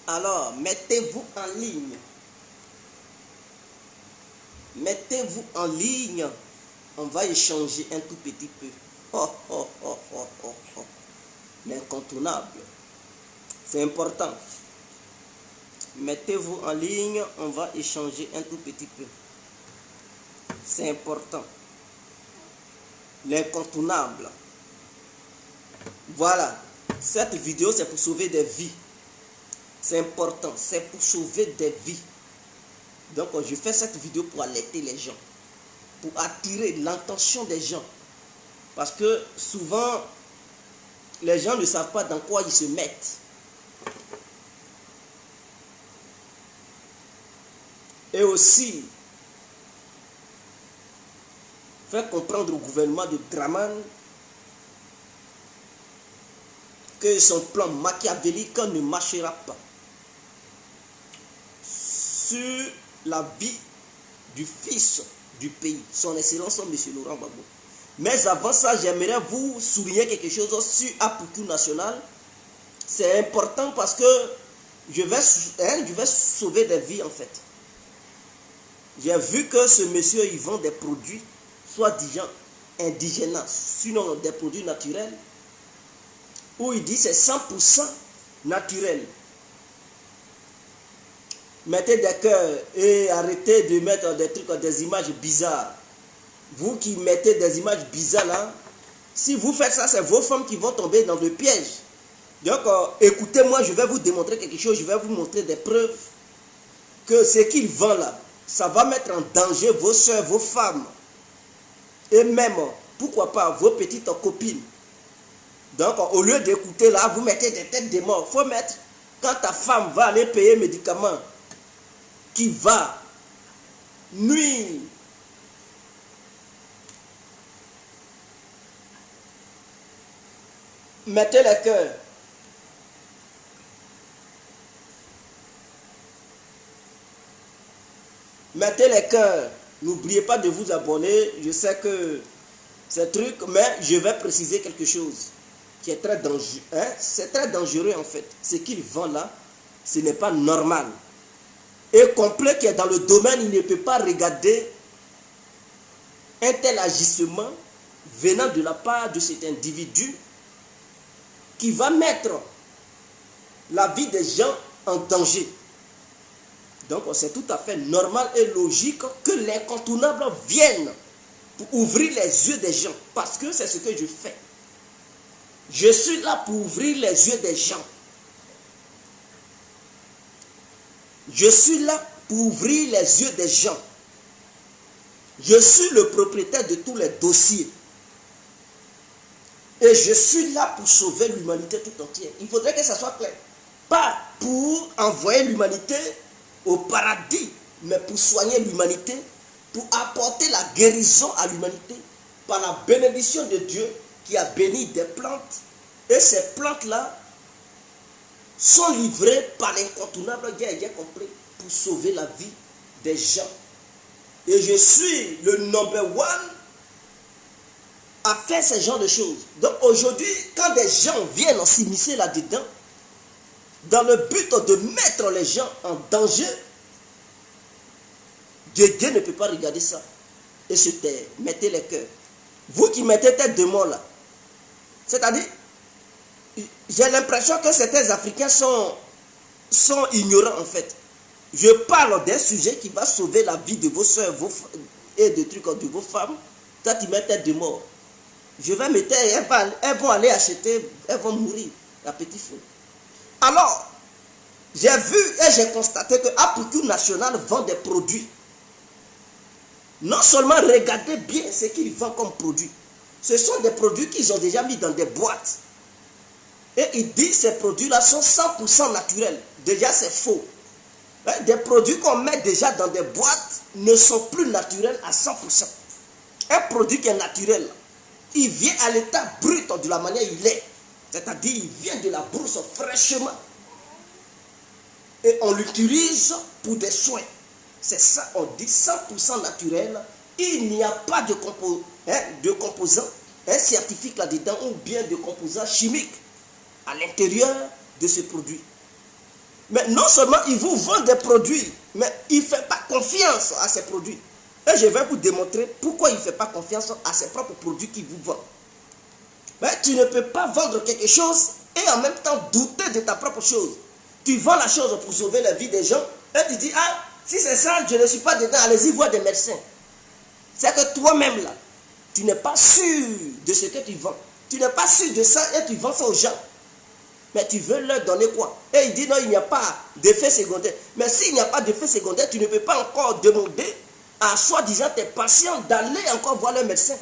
Alors, mettez-vous en ligne. Mettez-vous en ligne. On va échanger un tout petit peu. Oh, oh, oh, oh, oh, oh. L'incontournable. C'est important. Mettez-vous en ligne. On va échanger un tout petit peu. C'est important. L'incontournable. Voilà. Cette vidéo, c'est pour sauver des vies. C'est important. C'est pour sauver des vies. Donc, je fais cette vidéo pour alerter les gens. Pour attirer l'attention des gens. Parce que souvent, les gens ne savent pas dans quoi ils se mettent. Et aussi, faire comprendre au gouvernement de Dramane que son plan machiavélique ne marchera pas sur la vie du fils du pays, son excellence M. Laurent Gbagbo. Mais avant ça, j'aimerais vous souligner quelque chose sur Apoukou National. C'est important parce que je vais sauver des vies en fait. J'ai vu que ce monsieur, il vend des produits, soi-disant indigènes, sinon des produits naturels, où il dit c'est 100% naturel. Mettez des cœurs et arrêtez de mettre des trucs, des images bizarres. Vous qui mettez des images bizarres là, si vous faites ça, c'est vos femmes qui vont tomber dans le piège. Donc, écoutez-moi, je vais vous démontrer quelque chose, je vais vous montrer des preuves que ce qu'il vend là, ça va mettre en danger vos soeurs, vos femmes, et même, pourquoi pas, vos petites copines. Donc, au lieu d'écouter là, vous mettez des têtes de mort. Il faut mettre, quand ta femme va aller payer médicaments, qui va nuire mettez les cœurs. Mettez les cœurs. N'oubliez pas de vous abonner. Je sais que c'est truc, mais je vais préciser quelque chose qui est très dangereux. Hein? C'est très dangereux en fait. Ce qu'il vend là, ce n'est pas normal. Et complet qui est dans le domaine, il ne peut pas regarder un tel agissement venant de la part de cet individu qui va mettre la vie des gens en danger. Donc c'est tout à fait normal et logique que l'incontournable vienne pour ouvrir les yeux des gens. Parce que c'est ce que je fais. Je suis là pour ouvrir les yeux des gens. Je suis là pour ouvrir les yeux des gens. Je suis le propriétaire de tous les dossiers. Et je suis là pour sauver l'humanité tout entière. Il faudrait que ça soit clair. Pas pour envoyer l'humanité au paradis, mais pour soigner l'humanité, pour apporter la guérison à l'humanité par la bénédiction de Dieu qui a béni des plantes. Et ces plantes-là sont livrées par l'incontournable Dieu compris pour sauver la vie des gens. Et je suis le number one à faire ce genre de choses. Donc aujourd'hui, quand des gens viennent s'immiscer là-dedans, dans le but de mettre les gens en danger, Dieu ne peut pas regarder ça et se taire. Mettez les cœurs. Vous qui mettez tête de mort là, c'est-à-dire, j'ai l'impression que certains Africains sont ignorants en fait. Je parle d'un sujet qui va sauver la vie de vos soeurs et de trucs de vos femmes. Toi tu mets tête de mort. Je vais mettre, elles vont aller acheter, elles vont mourir, la petite fille. Alors, j'ai vu et j'ai constaté que Apoukou National vend des produits. Non seulement regardez bien ce qu'il vend comme produit. Ce sont des produits qu'ils ont déjà mis dans des boîtes. Et il dit que ces produits-là sont 100% naturels. Déjà, c'est faux. Des produits qu'on met déjà dans des boîtes ne sont plus naturels à 100%. Un produit qui est naturel, il vient à l'état brut de la manière il est. C'est-à-dire, il vient de la brousse fraîchement. Et on l'utilise pour des soins. C'est ça, on dit 100% naturel. Il n'y a pas de composants, un scientifique là-dedans, ou bien de composants chimiques à l'intérieur de ce produit. Mais non seulement il vous vend des produits, mais il ne fait pas confiance à ces produits. Et je vais vous démontrer pourquoi il ne fait pas confiance à ses propres produits qu'il vous vend. Mais tu ne peux pas vendre quelque chose et en même temps douter de ta propre chose. Tu vends la chose pour sauver la vie des gens et tu dis, ah, si c'est ça, je ne suis pas dedans, allez-y voir des médecins. C'est que toi-même là, tu n'es pas sûr de ce que tu vends. Tu n'es pas sûr de ça et tu vends ça aux gens. Mais tu veux leur donner quoi? Et il dit non, il n'y a pas d'effet secondaire. Mais s'il n'y a pas d'effet secondaire, tu ne peux pas encore demander à soi-disant tes patients d'aller encore voir le médecin.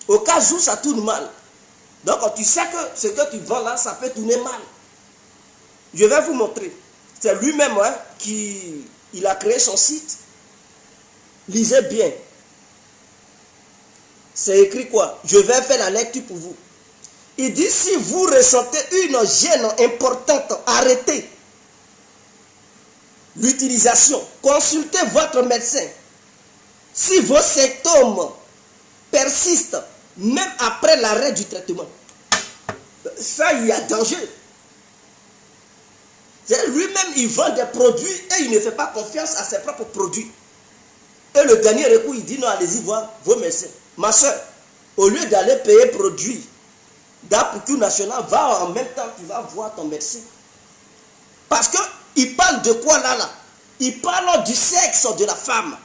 Au cas où ça tourne mal. Donc tu sais que ce que tu vends là, ça peut tourner mal. Je vais vous montrer. C'est lui-même qui il a créé son site. Lisez bien. C'est écrit quoi? Je vais faire la lecture pour vous. Il dit, si vous ressentez une gêne importante, arrêtez l'utilisation. Consultez votre médecin. Si vos symptômes persistent, même après l'arrêt du traitement, ça, il y a danger. Lui-même, il vend des produits et il ne fait pas confiance à ses propres produits. Et le dernier recours, il dit, non, allez-y voir vos médecins. Ma soeur, au lieu d'aller payer produits, d'Apocure national, va en même temps, tu vas voir ton médecin. Parce qu'il parle de quoi là? Il parle du sexe de la femme.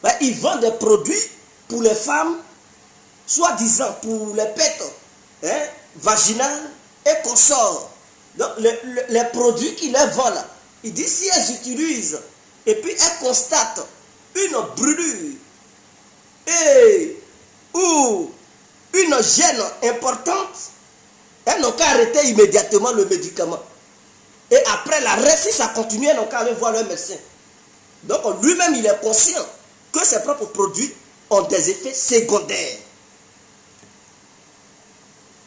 Ben, il vend des produits pour les femmes, soi-disant pour les pètes vaginales et consorts. Donc les produits qu'il les vend là, il dit si elles utilisent et puis elles constatent une brûlure ou une gêne importante, elles n'ont qu'à arrêter immédiatement le médicament. Et après l'arrêt, si ça continue, elles n'ont qu'à aller voir leur médecin. Donc lui-même, il est conscient que ses propres produits ont des effets secondaires.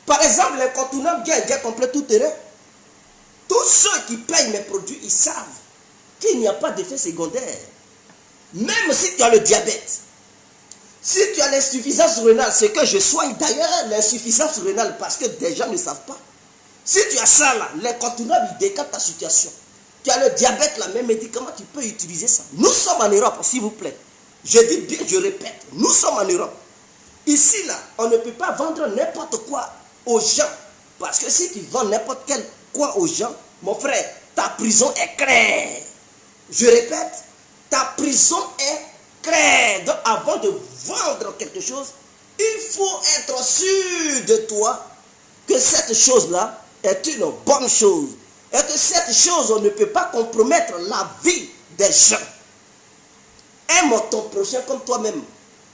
Par exemple, l'incontournable gain complet tout terrain. Tous ceux qui payent mes produits, ils savent qu'il n'y a pas d'effet secondaire. Même si tu as le diabète, si tu as l'insuffisance rénale, c'est que je soigne d'ailleurs l'insuffisance rénale parce que des gens ne savent pas. Si tu as ça là, l'incontournable, il décante ta situation. Tu as le diabète, là, même médicament, tu peux utiliser ça. Nous sommes en Europe, s'il vous plaît. Je dis bien, je répète, nous sommes en Europe. Ici là, on ne peut pas vendre n'importe quoi aux gens. Parce que si tu vends n'importe quel quoi aux gens, mon frère, ta prison est claire. Je répète, ta prison est claire. Donc avant de vendre quelque chose, il faut être sûr de toi que cette chose-là est une bonne chose. Et que cette chose, on ne peut pas compromettre la vie des gens. Aime ton prochain comme toi-même.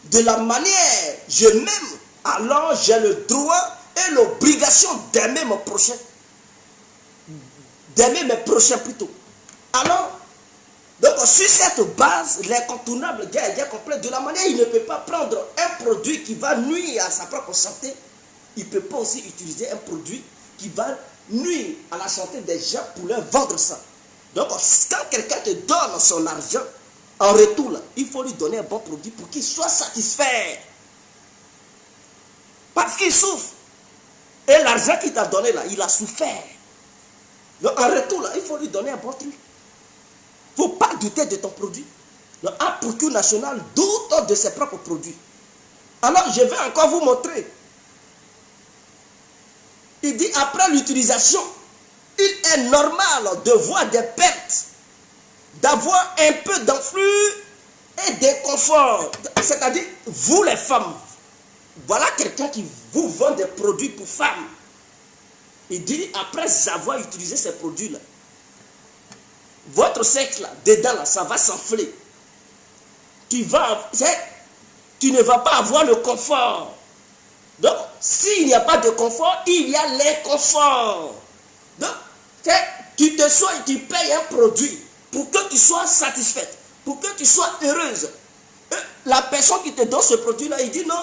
De la manière, je m'aime, alors j'ai le droit et l'obligation d'aimer mon prochain. D'aimer mes prochains plutôt. Alors, donc sur cette base, l'incontournable gain complet, de la manière, il ne peut pas prendre un produit qui va nuire à sa propre santé. Il ne peut pas aussi utiliser un produit qui va nuire à la santé des gens pour leur vendre ça. Donc quand quelqu'un te donne son argent, en retour, là, il faut lui donner un bon produit pour qu'il soit satisfait. Parce qu'il souffre. Et l'argent qu'il t'a donné là, il a souffert. Donc en retour, là, il faut lui donner un bon truc. Il ne faut pas douter de ton produit. Donc Apocure national doute de ses propres produits. Alors je vais encore vous montrer. Il dit après l'utilisation, il est normal de voir des pertes, d'avoir un peu d'enflure et d'inconfort. C'est-à-dire, vous les femmes, voilà quelqu'un qui vous vend des produits pour femmes. Il dit, après avoir utilisé ces produits-là, votre sexe là, dedans là, ça va s'enfler. Tu ne vas pas avoir le confort. Donc, s'il n'y a pas de confort, il y a l'inconfort. Donc, tu te soignes, tu payes un produit pour que tu sois satisfaite, pour que tu sois heureuse. La personne qui te donne ce produit-là, il dit non,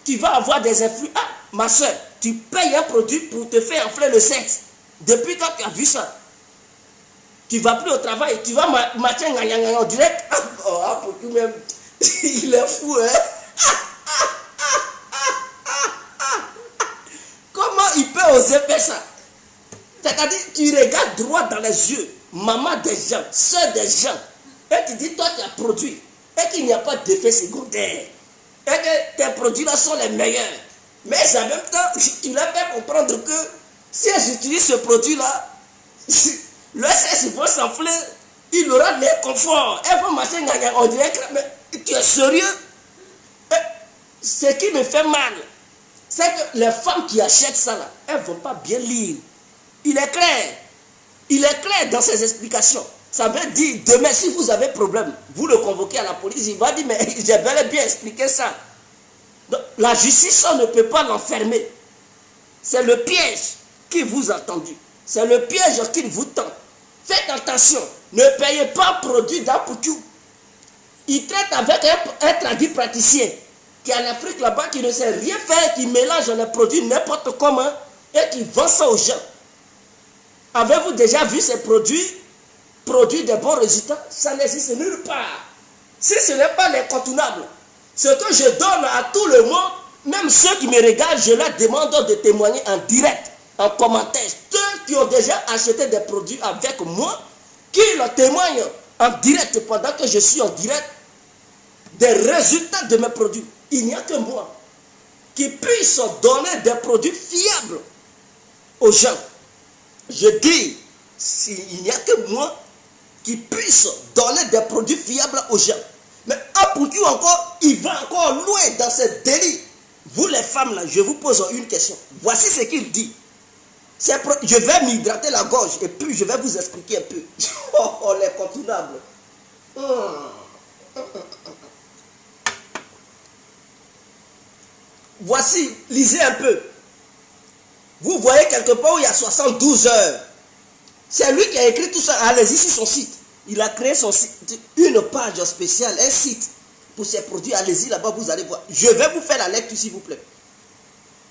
tu vas avoir des influx. Ah, ma soeur, tu payes un produit pour te faire enfler le sexe. Depuis quand tu as vu ça, tu ne vas plus au travail, tu vas marcher en direct. Pour tout même, il est fou, hein? Comment il peut oser faire ça? C'est-à-dire, tu regardes droit dans les yeux, maman des gens, soeur des gens, et tu dis, toi tu as produit, et qu'il n'y a pas d'effet secondaire, et que tes produits-là sont les meilleurs. Mais en même temps, tu leur fais comprendre que si elles utilisent ce produit-là, le sexe va s'enfler, il aura l'inconfort, elles vont marcher, on dirait que, mais tu es sérieux? Ce qui me fait mal, c'est que les femmes qui achètent ça là, elles ne vont pas bien lire. Il est clair dans ses explications. Ça veut dire, demain, si vous avez problème, vous le convoquez à la police, il va dire, mais j'ai bel et bien expliqué ça. Donc, la justice ne peut pas l'enfermer. C'est le piège qui vous a tendu. C'est le piège qu'il vous tend. Faites attention, ne payez pas produit d'Apoutou. Il traite avec un traduit praticien qui est en Afrique là-bas, qui ne sait rien faire, qui mélange les produits n'importe comment et qui vend ça aux gens. Avez-vous déjà vu ces produits de bons résultats? Ça n'existe nulle part. Si ce n'est pas l'incontournable, ce que je donne à tout le monde, même ceux qui me regardent, je leur demande de témoigner en direct, en commentaire. Ceux qui ont déjà acheté des produits avec moi, qui le témoignent en direct pendant que je suis en direct, des résultats de mes produits. Il n'y a que moi qui puisse donner des produits fiables aux gens. Je dis, il n'y a que moi qui puisse donner des produits fiables aux gens. Mais Apoutou encore, il va encore loin dans ce délit. Vous les femmes là, je vous pose une question. Voici ce qu'il dit. Je vais m'hydrater la gorge et puis je vais vous expliquer un peu. Oh, l'incontournable. Voici, lisez un peu. Vous voyez quelque part où il y a 72 heures. C'est lui qui a écrit tout ça. Allez-y sur son site. Il a créé son site, une page spéciale, un site pour ses produits. Allez-y là-bas, vous allez voir. Je vais vous faire la lecture s'il vous plaît.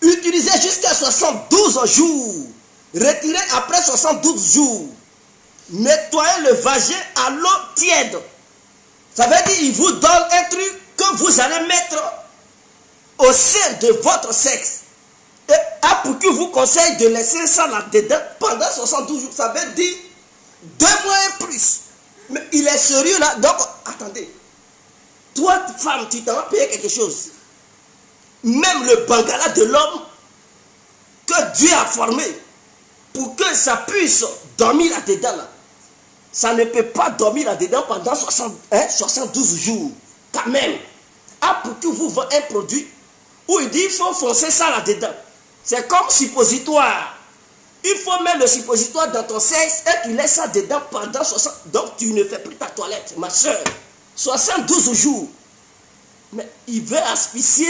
Utilisez jusqu'à 72 jours. Retirez après 72 jours. Nettoyez le vagin à l'eau tiède. Ça veut dire qu'il vous donne un truc que vous allez mettre au sein de votre sexe. Et Apoutou vous conseille de laisser ça là-dedans pendant 72 jours. Ça veut dire 2 mois et plus. Mais il est sérieux là. Donc, attendez. Toi, femme, tu t'en vas payer quelque chose. Même le bangala de l'homme que Dieu a formé pour que ça puisse dormir là-dedans là. Ça ne peut pas dormir là-dedans pendant 72 jours. Quand même. Apoutou vous vend un produit où il dit il faut foncer ça là-dedans. C'est comme suppositoire. Il faut mettre le suppositoire dans ton sexe et tu laisses ça dedans pendant 60. Donc tu ne fais plus ta toilette, ma soeur. 72 jours. Mais il veut asphyxier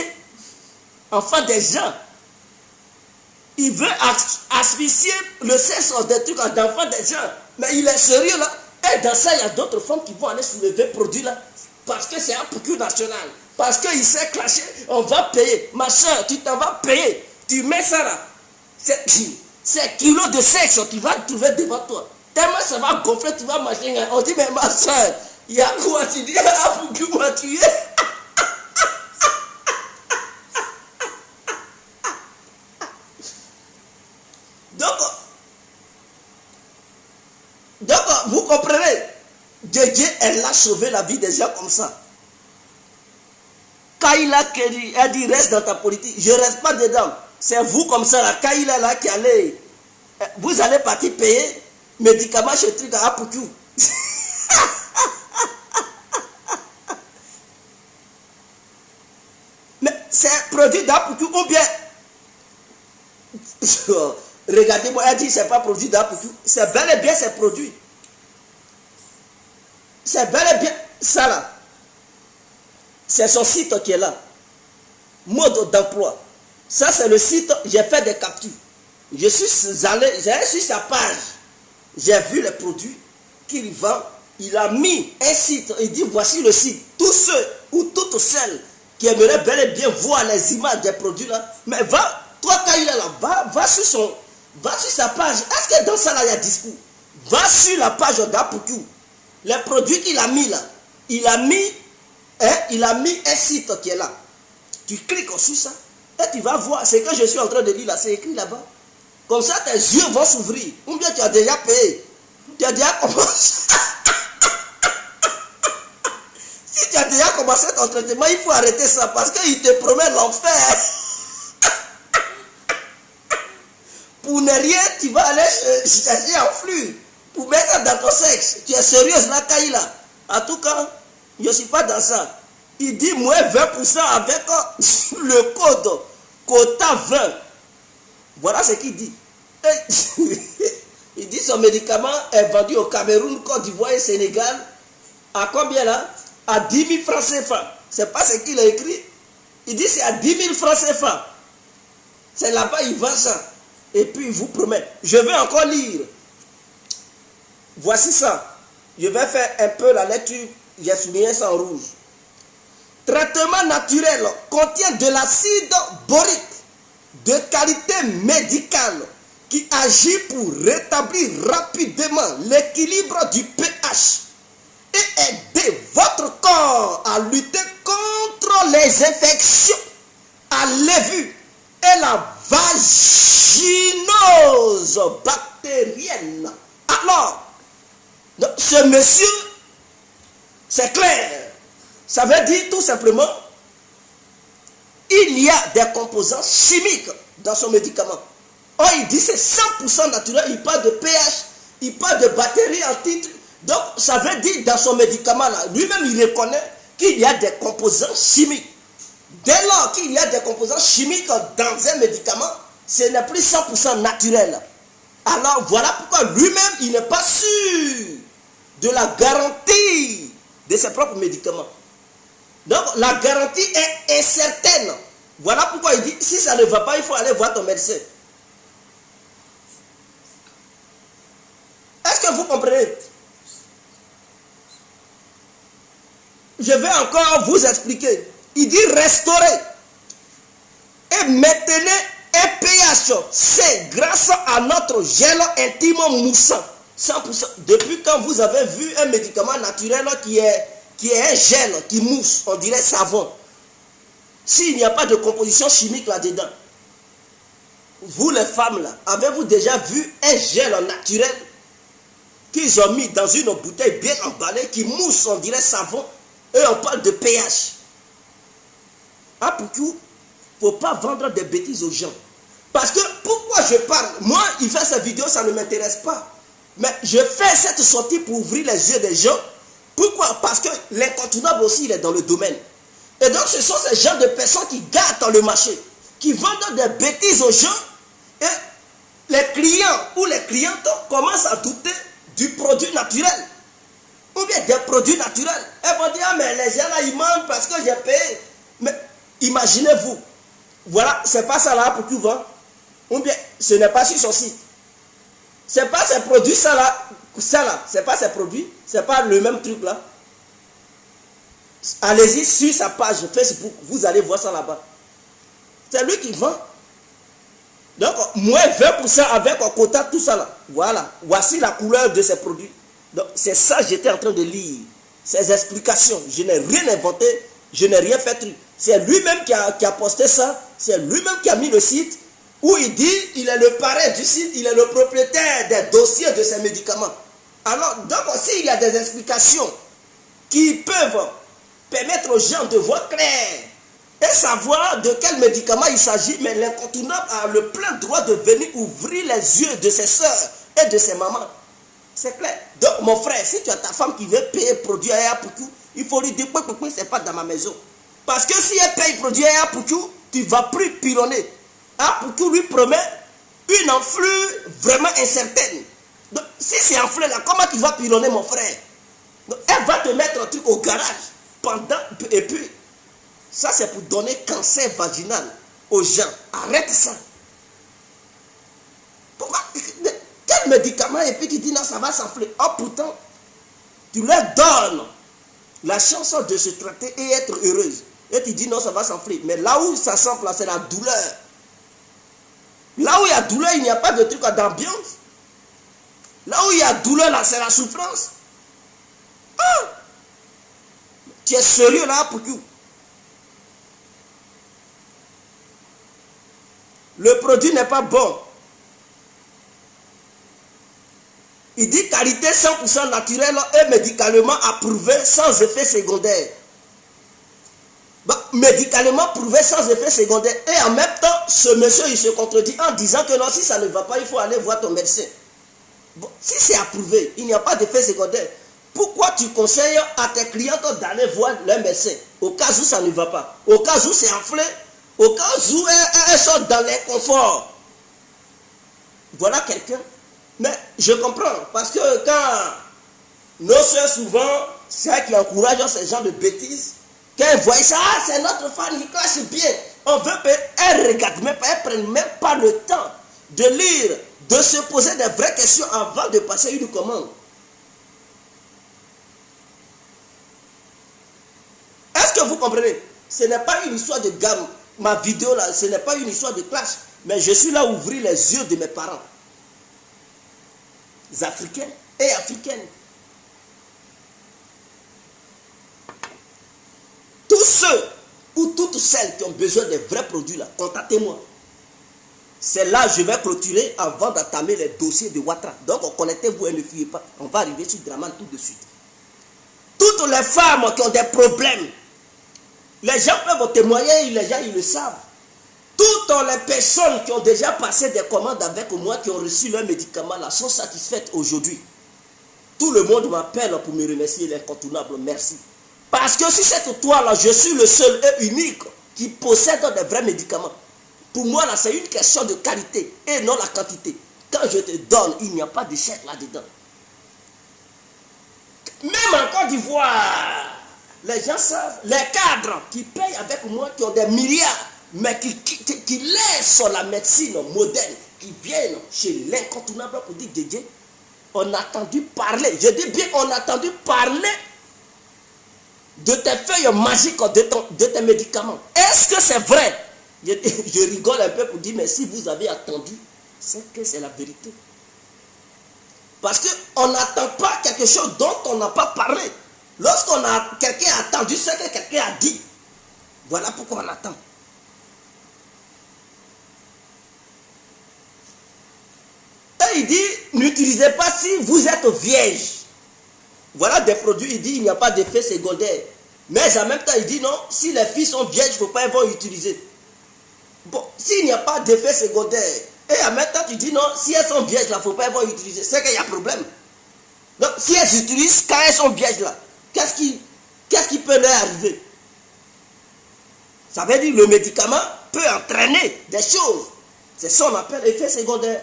enfin des gens. Il veut asphyxier le sexe des trucs d'enfants des gens. Mais il est sérieux là. Et dans ça, il y a d'autres femmes qui vont aller soulever le produit là. Parce que c'est un procure national. Parce qu'il s'est clashé, on va payer. Ma soeur, tu t'en vas payer. Tu mets ça là. C'est kilos de sexe que tu vas trouver devant toi. Tellement ça va gonfler, tu vas marcher. On dit, mais ma soeur, il y a quoi? Tu dis, ah, Apoutou m'a tué. Donc, vous comprenez? Dieu, elle a sauvé la vie des gens comme ça. Kaila Kedi, elle dit, reste dans ta politique. Je ne reste pas dedans. C'est vous comme ça, la Kaila là qui allez. Vous allez partir payer médicaments chez truc à Apoutou. Mais c'est produit d'Apoutou ou bien. Regardez-moi, elle dit c'est pas produit d'Apoutou. C'est bel et bien ces produits. C'est bel et bien ça là. C'est son site qui est là. Mode d'emploi. Ça c'est le site, j'ai fait des captures. Je suis allé, j'ai sur sa page. J'ai vu les produits qu'il vend. Il a mis un site, il dit voici le site. Tous ceux ou toutes celles qui aimeraient bel et bien voir les images des produits là. Mais va, toi quand il est là, va sur sa page. Est-ce que dans ça là il y a discours? Va sur la page d'Apoutou. Les produits qu'il a mis là, il a mis un site qui est là. Tu cliques sur ça et tu vas voir ce que je suis en train de lire là, c'est écrit là-bas. Comme ça, tes yeux vont s'ouvrir. Ou bien tu as déjà payé. Tu as déjà commencé. Si tu as déjà commencé ton traitement, il faut arrêter ça parce qu'il te promet l'enfer. Pour ne rien, tu vas aller chercher en flux. Pour mettre ça dans ton sexe. Tu es sérieuse là, Kaïla. En tout cas, je ne suis pas dans ça. Il dit moins 20% avec le code quota 20. Voilà ce qu'il dit. Il dit son médicament est vendu au Cameroun, Côte d'Ivoire et Sénégal. À combien là? À 10 000 francs CFA. C'est pas ce qu'il a écrit. Il dit c'est à 10 000 francs CFA. C'est là-bas, il vend ça. Et puis il vous promet. Je vais encore lire. Voici ça. Je vais faire un peu la lecture. J'ai souligné ça en rouge. Traitement naturel contient de l'acide borique de qualité médicale qui agit pour rétablir rapidement l'équilibre du pH et aider votre corps à lutter contre les infections à l'évu et la vaginose bactérienne. Alors, ce monsieur, c'est clair. Ça veut dire tout simplement, il y a des composants chimiques dans son médicament. Oh, il dit c'est 100% naturel, il parle de pH, il parle de batterie en titre. Donc, ça veut dire dans son médicament, là, lui-même, il reconnaît qu'il y a des composants chimiques. Dès lors qu'il y a des composants chimiques dans un médicament, ce n'est plus 100% naturel. Alors, voilà pourquoi lui-même, il n'est pas sûr de la garantie de ses propres médicaments. Donc, la garantie est incertaine. Voilà pourquoi il dit, si ça ne va pas, il faut aller voir ton médecin. Est-ce que vous comprenez? Je vais encore vous expliquer. Il dit restaurer et maintenir un pH C grâce à notre gel intime moussant. 100%. Depuis quand vous avez vu un médicament naturel qui est un gel qui mousse, on dirait savon. S'il n'y a pas de composition chimique là-dedans, vous les femmes là, avez-vous déjà vu un gel naturel qu'ils ont mis dans une bouteille bien emballée qui mousse, on dirait savon, et on parle de pH? Ah, pourquoi il ne faut pas vendre des bêtises aux gens? Parce que pourquoi je parle? Moi, il fait cette vidéo, ça ne m'intéresse pas. Mais je fais cette sortie pour ouvrir les yeux des gens. Pourquoi? Parce que l'incontournable aussi, il est dans le domaine. Et donc, ce sont ces gens de personnes qui gâtent le marché, qui vendent des bêtises aux gens. Et les clients ou les clientes commencent à douter du produit naturel. Ou bien des produits naturels. Elles vont dire, ah, mais les gens là, ils mentent parce que j'ai payé. Mais imaginez-vous, voilà, c'est pas ça là pour tout vendre. Ou bien, ce n'est pas sur son site. C'est pas ces produits, ça là, c'est pas ces produits, c'est pas le même truc là. Allez-y sur sa page Facebook, vous allez voir ça là-bas. C'est lui qui vend. Donc, moins 20% avec un quota, tout ça là. Voilà, voici la couleur de ces produits. Donc, c'est ça que j'étais en train de lire. Ces explications, je n'ai rien inventé, je n'ai rien fait. C'est lui-même qui a posté ça, c'est lui-même qui a mis le site. Où il dit, il est le parrain du site, il est le propriétaire des dossiers de ces médicaments. Alors, donc aussi, il y a des explications qui peuvent permettre aux gens de voir clair et savoir de quel médicament il s'agit, mais l'incontournable a le plein droit de venir ouvrir les yeux de ses soeurs et de ses mamans. C'est clair. Donc, mon frère, si tu as ta femme qui veut payer produit à Yapuku, il faut lui dire, c'est pas dans ma maison. Parce que si elle paye produit à Yapuku, tu vas plus pironner. Pour lui promet une enflure vraiment incertaine. Donc, si c'est enflé là, comment tu vas pilonner mon frère? Donc, elle va te mettre un truc au garage pendant, et puis, ça c'est pour donner cancer vaginal aux gens. Arrête ça. Pourquoi? Quel médicament? Et puis tu dis non, ça va s'enfler. Oh, pourtant, tu leur donnes la chance de se traiter et être heureuse. Et tu dis non, ça va s'enfler. Mais là où ça s'enfle, c'est la douleur. Là où il y a douleur, il n'y a pas de truc d'ambiance. Là où il y a douleur, là, c'est la souffrance. Ah! Tu es sérieux là pour tout. Le produit n'est pas bon. Il dit qualité 100% naturelle et médicalement approuvé sans effet secondaire. Médicalement prouvé sans effet secondaire. Et en même temps, ce monsieur, il se contredit en disant que non, si ça ne va pas, il faut aller voir ton médecin. Bon, si c'est approuvé, il n'y a pas d'effet secondaire. Pourquoi tu conseilles à tes clients d'aller voir leur médecin au cas où ça ne va pas, au cas où c'est enflé, au cas où elles sont dans l'inconfort? Voilà quelqu'un. Mais je comprends, parce que quand nos soeurs souvent, c'est qui encouragent ces gens de bêtises, quand elles voient ça, ah, c'est notre fan, il classe bien. On veut, elles regardent même pas, elles prennent même pas le temps de lire, de se poser des vraies questions avant de passer une commande. Est-ce que vous comprenez? Ce n'est pas une histoire de gamme. Ma vidéo là, ce n'est pas une histoire de clash. Mais je suis là à ouvrir les yeux de mes parents. Africains et africaines. Tous ceux ou toutes celles qui ont besoin des vrais produits là, contactez-moi. C'est là que je vais clôturer avant d'entamer les dossiers de Ouattara. Donc connectez-vous et ne fuyez pas. On va arriver sur Draman tout de suite. Toutes les femmes qui ont des problèmes, les gens peuvent témoigner, les gens ils le savent. Toutes les personnes qui ont déjà passé des commandes avec moi, qui ont reçu leurs médicaments là, sont satisfaites aujourd'hui. Tout le monde m'appelle pour me remercier, l'incontournable merci. Parce que si c'est toi là, je suis le seul et unique qui possède des vrais médicaments. Pour moi là, c'est une question de qualité et non la quantité. Quand je te donne, il n'y a pas d'échec là-dedans. Même en Côte d'Ivoire, les gens savent, les cadres qui payent avec moi, qui ont des milliards, mais qui laissent la médecine moderne, qui viennent chez l'incontournable pour dire Dédé, on a entendu parler, je dis bien on a entendu parler de tes feuilles magiques, de tes médicaments. Est-ce que c'est vrai? Je rigole un peu pour dire, mais si vous avez attendu, c'est que c'est la vérité. Parce qu'on n'attend pas quelque chose dont on n'a pas parlé. Lorsqu'on a quelqu'un a attendu ce que quelqu'un a dit. Voilà pourquoi on attend. Et il dit, n'utilisez pas si vous êtes vierge. Voilà des produits, il dit, il n'y a pas d'effet secondaire. Mais en même temps, il dit non, si les filles sont vierges, il ne faut pas les utiliser. Bon, s'il n'y a pas d'effet secondaire, et en même temps, tu dis non, si elles sont vierges, là, il ne faut pas les utiliser. C'est qu'il y a problème. Donc, si elles utilisent quand elles sont vierges, là, qu'est-ce qui peut leur arriver? Ça veut dire que le médicament peut entraîner des choses. C'est ça qu'on appelle effet secondaire.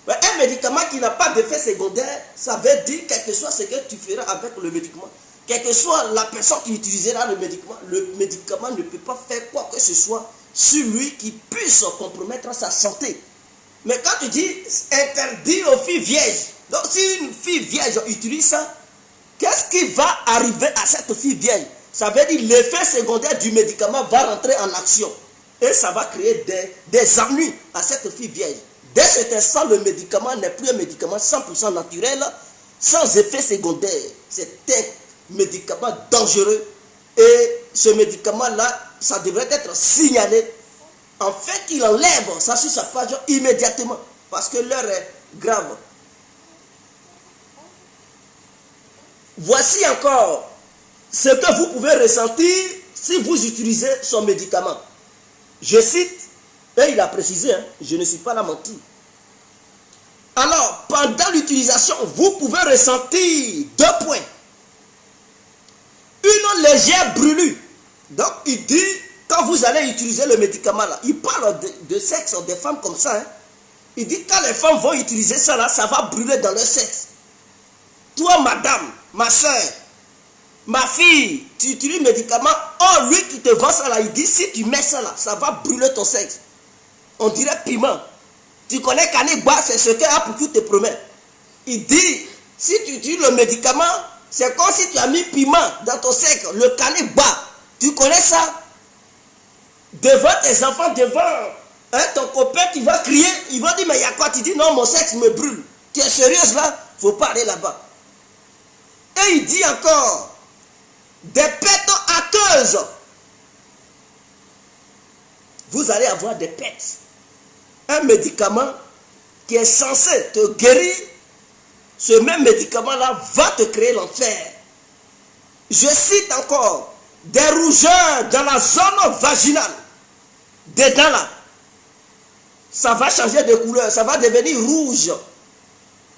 Mais un médicament qui n'a pas d'effet secondaire, ça veut dire quel que soit ce que tu feras avec le médicament, quelle que soit la personne qui utilisera le médicament ne peut pas faire quoi que ce soit sur lui qui puisse compromettre sa santé. Mais quand tu dis interdit aux filles vierges, donc si une fille vierge utilise ça, qu'est-ce qui va arriver à cette fille vierge? Ça veut dire l'effet secondaire du médicament va rentrer en action. Et ça va créer des ennuis à cette fille vierge. Dès cet instant, le médicament n'est plus un médicament 100% naturel, sans effet secondaire. C'est un médicament dangereux. Et ce médicament-là, ça devrait être signalé. En fait, il enlève ça sur sa page immédiatement. Parce que l'heure est grave. Voici encore ce que vous pouvez ressentir si vous utilisez son médicament. Je cite, et il a précisé, hein, je ne suis pas là menti. Alors, pendant l'utilisation, vous pouvez ressentir 2 points. Une légère brûlure. Donc, il dit, quand vous allez utiliser le médicament là, il parle de sexe des femmes comme ça. Hein. Il dit, quand les femmes vont utiliser ça là, ça va brûler dans leur sexe. Toi, madame, ma soeur, ma fille, tu utilises le médicament, oh, lui qui te vend ça là, il dit, si tu mets ça là, ça va brûler ton sexe. On dirait piment. Tu connais Canigba, c'est ce que Apuku te promet. Il dit, si tu utilises le médicament, c'est comme si tu as mis piment dans ton sexe, le Canigba. Tu connais ça? Devant tes enfants, devant ton copain, tu vas crier, il va dire, mais il y a quoi? Tu dis, non, mon sexe me brûle. Tu es sérieuse là? Il ne faut pas aller là-bas. Et il dit encore, des pètes aqueuses. Vous allez avoir des pètes. Un médicament qui est censé te guérir ce même médicament-là va te créer l'enfer. Je cite encore, des rougeurs dans la zone vaginale, des dents là. Ça va changer de couleur, ça va devenir rouge.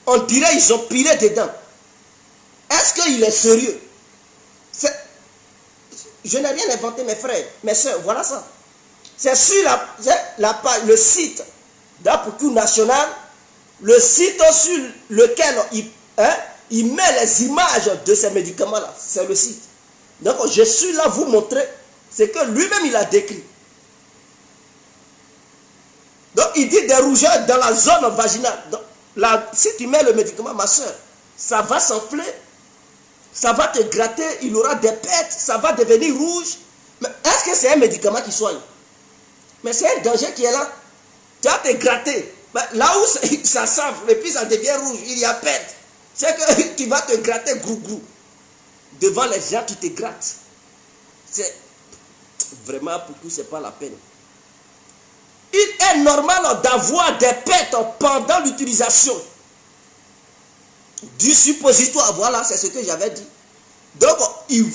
On dirait qu'ils ont pilé dedans. Est-ce qu'il est sérieux? Je n'ai rien inventé, mes frères, mes soeurs, voilà ça. C'est sur le site d'Apoukou National, le site sur lequel il met les images de ces médicaments-là. C'est le site. Donc, je suis là vous montrer ce que lui-même il a décrit. Donc, il dit des rougeurs dans la zone vaginale. Donc, là, si tu mets le médicament, ma soeur, ça va s'enfler. Ça va te gratter, il aura des pètes, ça va devenir rouge. Mais est-ce que c'est un médicament qui soigne? Mais c'est un danger qui est là. Tu vas te gratter. Là où ça s'enfle et puis ça devient rouge, il y a pète. C'est que tu vas te gratter grou-grou. Devant les gens qui te grattent. C'est vraiment pour tout, c'est pas la peine. Il est normal d'avoir des pètes pendant l'utilisation du suppositoire. Voilà, c'est ce que j'avais dit. Donc,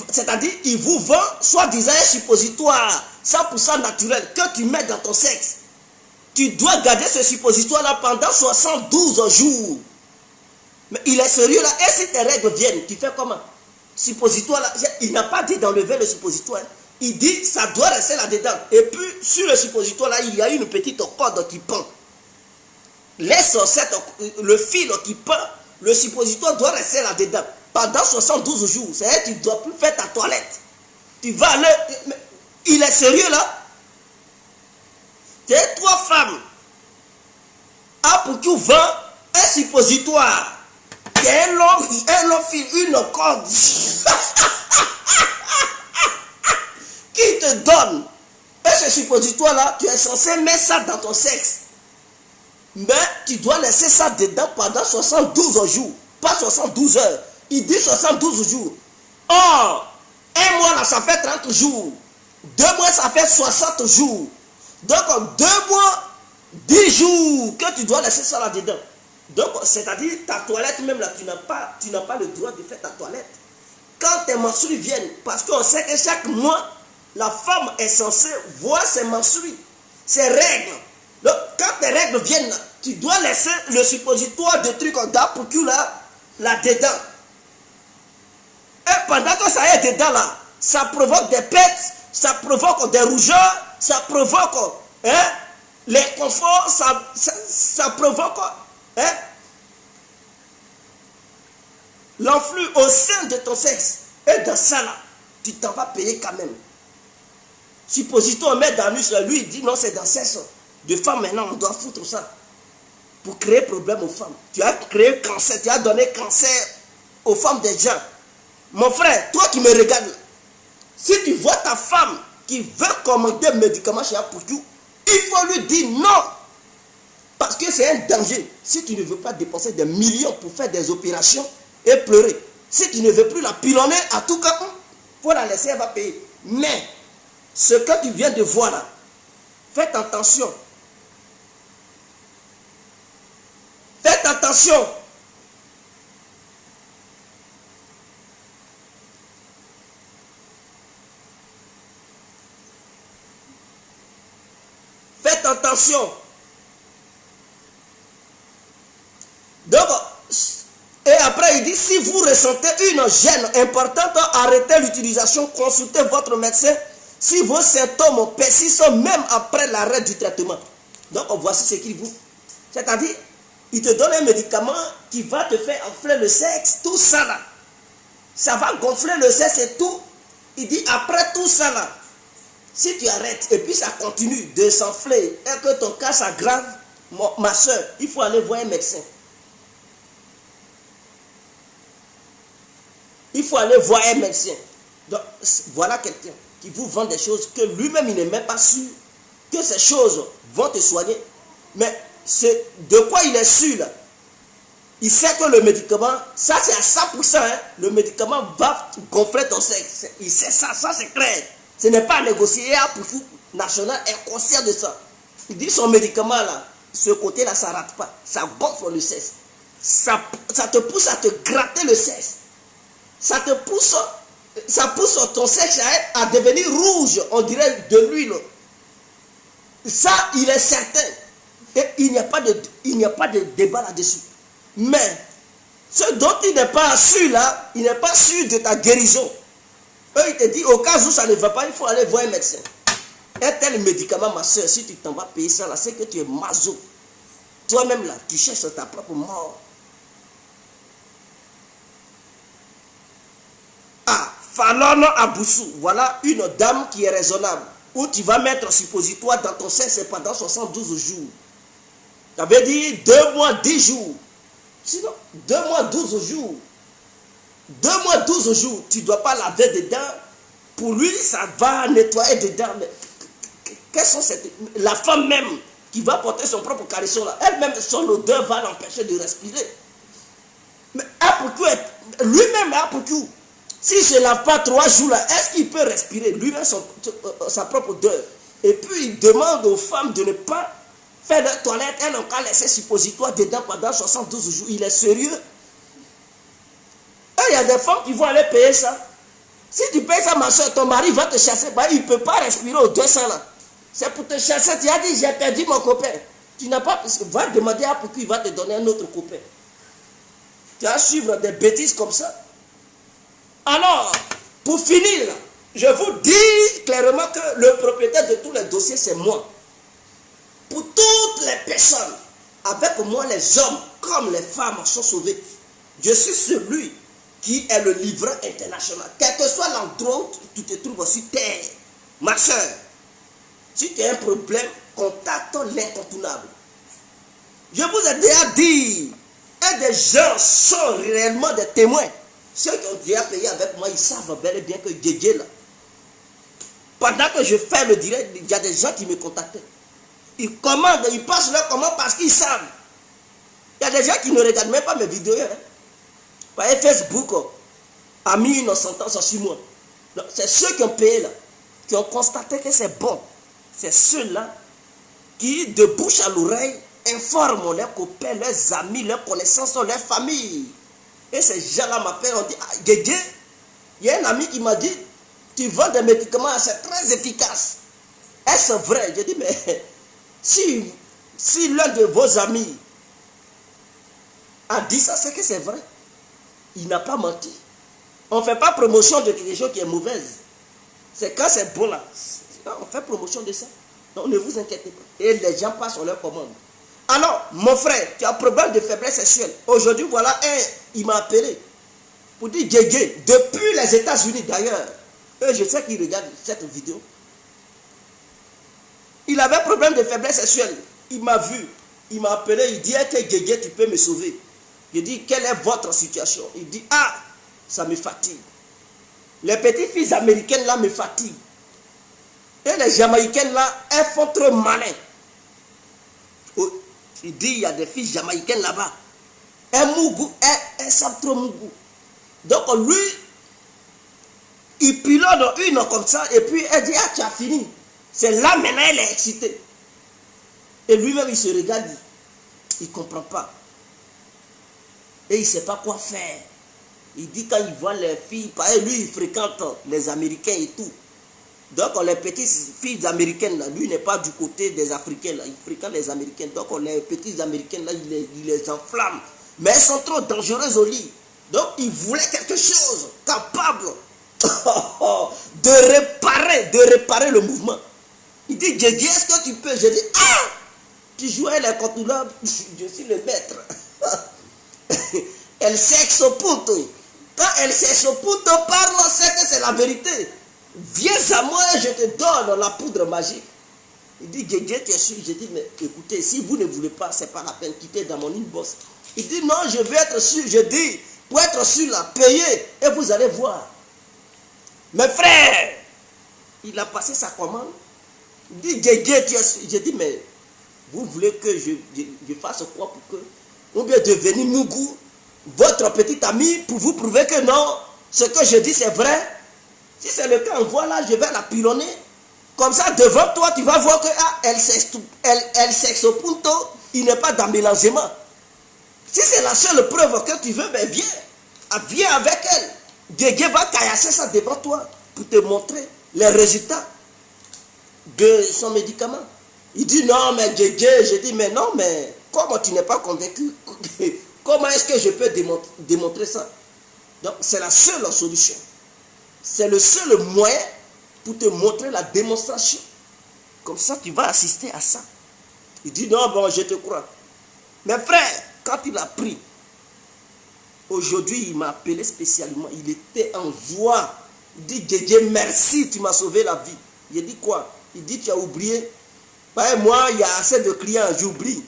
c'est-à-dire, il vous vend soi-disant un suppositoire 100% naturel que tu mets dans ton sexe. Tu dois garder ce suppositoire-là pendant 72 jours. Mais il est sérieux là. Et si tes règles viennent, tu fais comment? Suppositoire là, il n'a pas dit d'enlever le suppositoire. Il dit ça doit rester là-dedans. Et puis, sur le suppositoire là, il y a une petite corde qui pend. Laisse le fil qui pend. Le suppositoire doit rester là-dedans pendant 72 jours. C'est-à-dire que tu ne dois plus faire ta toilette. Tu vas aller... Il est sérieux là? C'est 3 femmes. Pour qui vend un suppositoire. Il y a un long fil, une corde. Qui te donne. Et ce suppositoire là, tu es censé mettre ça dans ton sexe. Mais tu dois laisser ça dedans pendant 72 jours. Pas 72 heures. Il dit 72 jours. Or, un mois là, ça fait 30 jours. 2 mois, ça fait 60 jours. Donc, 2 mois, 10 jours que tu dois laisser ça là-dedans. Donc, c'est-à-dire, ta toilette même là, tu n'as pas le droit de faire ta toilette. Quand tes menstrues viennent, parce qu'on sait que chaque mois, la femme est censée voir ses menstrues, ses règles. Donc, quand tes règles viennent, tu dois laisser le suppositoire de trucs d'apoucou là-dedans. Et pendant que ça est dedans là, ça provoque des pètes, ça provoque des rougeurs, ça provoque les conforts, ça provoque l'enflux au sein de ton sexe. Et dans ça là, tu t'en vas payer quand même. Suppositoire, on met dans l'anus, lui il dit non, c'est dans sexe. De femmes maintenant, on doit foutre ça. Pour créer problème aux femmes. Tu as créé cancer, tu as donné cancer aux femmes des gens. Mon frère, toi qui me regardes, si tu vois ta femme qui veut commander un médicament chez Apoukou, il faut lui dire non. Parce que c'est un danger. Si tu ne veux pas dépenser des millions pour faire des opérations et pleurer, si tu ne veux plus la pilonner, à tout cas, il faut la laisser, elle va payer. Mais, ce que tu viens de voir là, faites attention. Faites attention. Faites attention. Donc, et après il dit, si vous ressentez une gêne importante, arrêtez l'utilisation, consultez votre médecin si vos symptômes persistent même après l'arrêt du traitement. Donc, voici ce qu'il vous... C'est-à-dire, il te donne un médicament qui va te faire enfler le sexe, tout ça là. Ça va gonfler le sexe et tout. Il dit, après tout ça là, si tu arrêtes et puis ça continue de s'enfler et que ton cas s'aggrave, ma soeur, il faut aller voir un médecin. Il faut aller voir un médecin. Donc, voilà quelqu'un qui vous vend des choses que lui-même il n'est même pas sûr que ces choses vont te soigner. Mais c'est de quoi il est sûr là. Il sait que le médicament, ça c'est à 100%, hein, le médicament va gonfler ton sexe. Il sait ça, ça c'est clair. Ce n'est pas à négocier. Et Apoukou National est conscient de ça. Il dit son médicament là, ce côté là, ça ne rate pas. Ça gonfle le sexe. ça te pousse à te gratter le sexe. Ça pousse ton sexe à devenir rouge, on dirait de l'huile. Ça, il est certain. Et il n'y a pas de débat là-dessus. Mais ce dont il n'est pas sûr là, il n'est pas sûr de ta guérison. Eux, il te dit, au cas où ça ne va pas, il faut aller voir un médecin. Un tel médicament, ma soeur, si tu t'en vas payer ça là, c'est que tu es maso. Toi-même là, tu cherches ta propre mort. Ah, Falon Aboussou, voilà une dame qui est raisonnable. Où tu vas mettre un suppositoire dans ton sein, c'est pendant 72 jours. Ça veut dire 2 mois, 10 jours. Sinon, 2 mois, 12 jours. 2 mois, 12 jours, tu ne dois pas laver dedans. Pour lui, ça va nettoyer dedans. Mais quelles sont la femme même qui va porter son propre caleçon là, elle-même, son odeur va l'empêcher de respirer. Mais lui-même, s'il ne se lave pas 3 jours là, est-ce qu'il peut respirer lui-même sa propre odeur? Et puis, il demande aux femmes de ne pas faire leur toilette, elles n'ont qu'à laisser suppositoire dedans pendant 72 jours. Il est sérieux? Il y a des femmes qui vont aller payer ça. Si tu payes ça, ma soeur, ton mari va te chasser. Bah, il ne peut pas respirer au 200 là. C'est pour te chasser. Tu as dit, j'ai perdu mon copain. Tu n'as pas. Va demander à pourquoi il va te donner un autre copain. Tu vas suivre des bêtises comme ça. Alors, pour finir, je vous dis clairement que le propriétaire de tous les dossiers, c'est moi. Pour toutes les personnes, avec moi, les hommes comme les femmes sont sauvés. Je suis celui qui est le livreur international. Quel que soit l'endroit où tu te trouves sur terre, ma soeur, si tu as un problème, contacte l'incontournable. Je vous ai déjà dit, et des gens sont réellement des témoins. Ceux qui ont déjà payé avec moi, ils savent bel et bien que Djedje là, pendant que je fais le direct, il y a des gens qui me contactaient. Ils commandent, ils passent leur commande parce qu'ils savent. Il y a des gens qui ne regardent même pas mes vidéos. Hein. Facebook a mis une sentence sur moi. C'est ceux qui ont payé là, qui ont constaté que c'est bon. C'est ceux-là qui, de bouche à l'oreille, informent leurs copains, leurs amis, leurs connaissances, leurs familles. Et ces gens-là m'appellent, on dit, ah, Djedje, il y a un ami qui m'a dit, tu vends des médicaments, c'est très efficace. Est-ce vrai? Je dis, mais si l'un de vos amis a dit ça, c'est que c'est vrai. Il n'a pas menti. On ne fait pas promotion de quelque chose qui est mauvaise. C'est quand c'est bon là. On fait promotion de ça. Donc ne vous inquiétez pas. Et les gens passent sur leur commande. Alors, mon frère, tu as un problème de faiblesse sexuelle. Aujourd'hui, voilà, il m'a appelé pour dire Djedje, depuis les États-Unis d'ailleurs. Je sais qu'il regarde cette vidéo. Il avait un problème de faiblesse sexuelle. Il m'a vu. Il m'a appelé. Il dit que Djedje, tu peux me sauver. Je dis, quelle est votre situation? Il dit, ah, ça me fatigue. Les petites filles américaines là me fatiguent. Et les Jamaïcaines là, elles font trop malin. Il dit, il y a des filles jamaïcaines là-bas. Elles savent trop mougou. Donc lui, il pilote une comme ça, et puis elle dit, ah, tu as fini. C'est là maintenant, elle est excitée. Et lui-même, il se regarde, il ne comprend pas. Et il ne sait pas quoi faire. Il dit quand il voit les filles, lui il fréquente les Américains et tout. Donc les petites filles américaines, là, lui n'est pas du côté des Africains, là, il fréquente les Américaines. Donc les petites Américaines, là, il les enflamme. Mais elles sont trop dangereuses au lit. Donc il voulait quelque chose capable de réparer le mouvement. Il dit, Djedje, est-ce que tu peux? Je dis, ah, tu jouais les contournables, je suis le maître. Elle s'exopunto. Quand elle s'exopunto parle, c'est que c'est la vérité. Viens à moi et je te donne la poudre magique. Il dit, Djedje, tu es sûr? Je dis, mais écoutez, si vous ne voulez pas, c'est pas la peine, quitter dans mon inbox. Il dit, non, je vais être sûr. Je dis, pour être sûr, là, payez et vous allez voir. Mes frères, il a passé sa commande. Il dit, Djedje, tu es sûr? Je dis, mais vous voulez que je fasse quoi pour que, ou bien devenir Mougou, votre petit ami, pour vous prouver que non, ce que je dis c'est vrai. Si c'est le cas, voilà, je vais la pilonner. Comme ça, devant toi, tu vas voir que ah, elle s'exopunto, il n'est pas dans mélangement. Si c'est la seule preuve que tu veux, ben viens. Viens avec elle. Guégué va caillasser ça devant toi pour te montrer les résultats de son médicament. Il dit non, mais Guégué, je dis mais non, mais comment tu n'es pas convaincu? Comment est-ce que je peux démontrer ça? Donc c'est la seule solution. C'est le seul moyen pour te montrer la démonstration. Comme ça, tu vas assister à ça. Il dit non, bon, je te crois. Mais frère, quand il a pris, aujourd'hui, il m'a appelé spécialement. Il était en joie. Il dit, Guégué, merci, tu m'as sauvé la vie. Il dit quoi? Il dit, tu as oublié. Ben, moi, il y a assez de clients, j'oublie.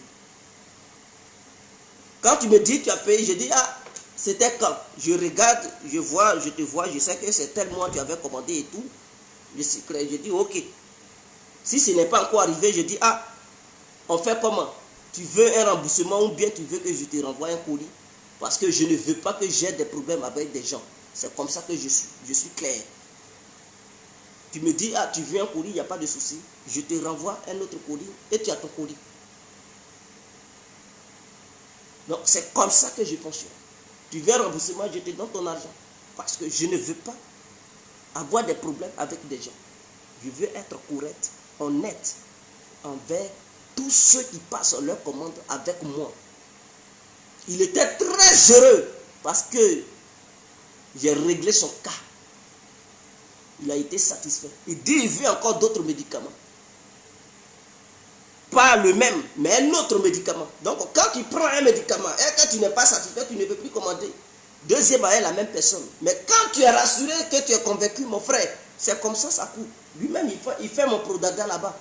Quand tu me dis, tu as payé, je dis, ah, c'était quand? Je regarde, je vois, je te vois, je sais que c'est tel mois tu avais commandé et tout. Je suis clair, je dis, ok. Si ce n'est pas encore arrivé, je dis, ah, on fait comment? Tu veux un remboursement ou bien tu veux que je te renvoie un colis? Parce que je ne veux pas que j'ai des problèmes avec des gens. C'est comme ça que je suis clair. Tu me dis, ah, tu veux un colis, il n'y a pas de souci. Je te renvoie un autre colis et tu as ton colis. Donc, c'est comme ça que je fonctionne. Tu veux un remboursement, je te donne ton argent. Parce que je ne veux pas avoir des problèmes avec des gens. Je veux être correct, honnête envers tous ceux qui passent leur commande avec moi. Il était très heureux parce que j'ai réglé son cas. Il a été satisfait. Il dit il veut encore d'autres médicaments. Pas le même, mais un autre médicament. Donc quand tu prends un médicament et que tu n'es pas satisfait, tu ne peux plus commander. Deuxième est la même personne. Mais quand tu es rassuré, que tu es convaincu, mon frère, c'est comme ça, ça coûte. Lui-même, il fait mon Prodada là-bas.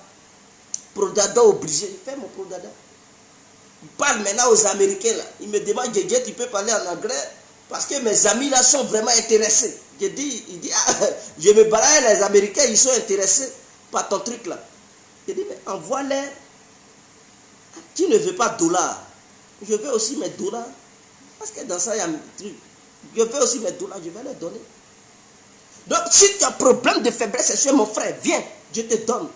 Prodada obligé, il fait mon Prodada. Il parle maintenant aux Américains là. Il me demande, Guégué, tu peux parler en anglais? Parce que mes amis là sont vraiment intéressés. Il dit, ah, je me balade, les Américains, ils sont intéressés par ton truc là. Je dis, mais envoie-les. Tu ne veux pas dollars? Je veux aussi mes dollars. Parce que dans ça, il y a un truc. Je veux aussi mes dollars, je vais les donner. Donc, si tu as un problème de faiblesse sexuelle, mon frère, viens, je te donne.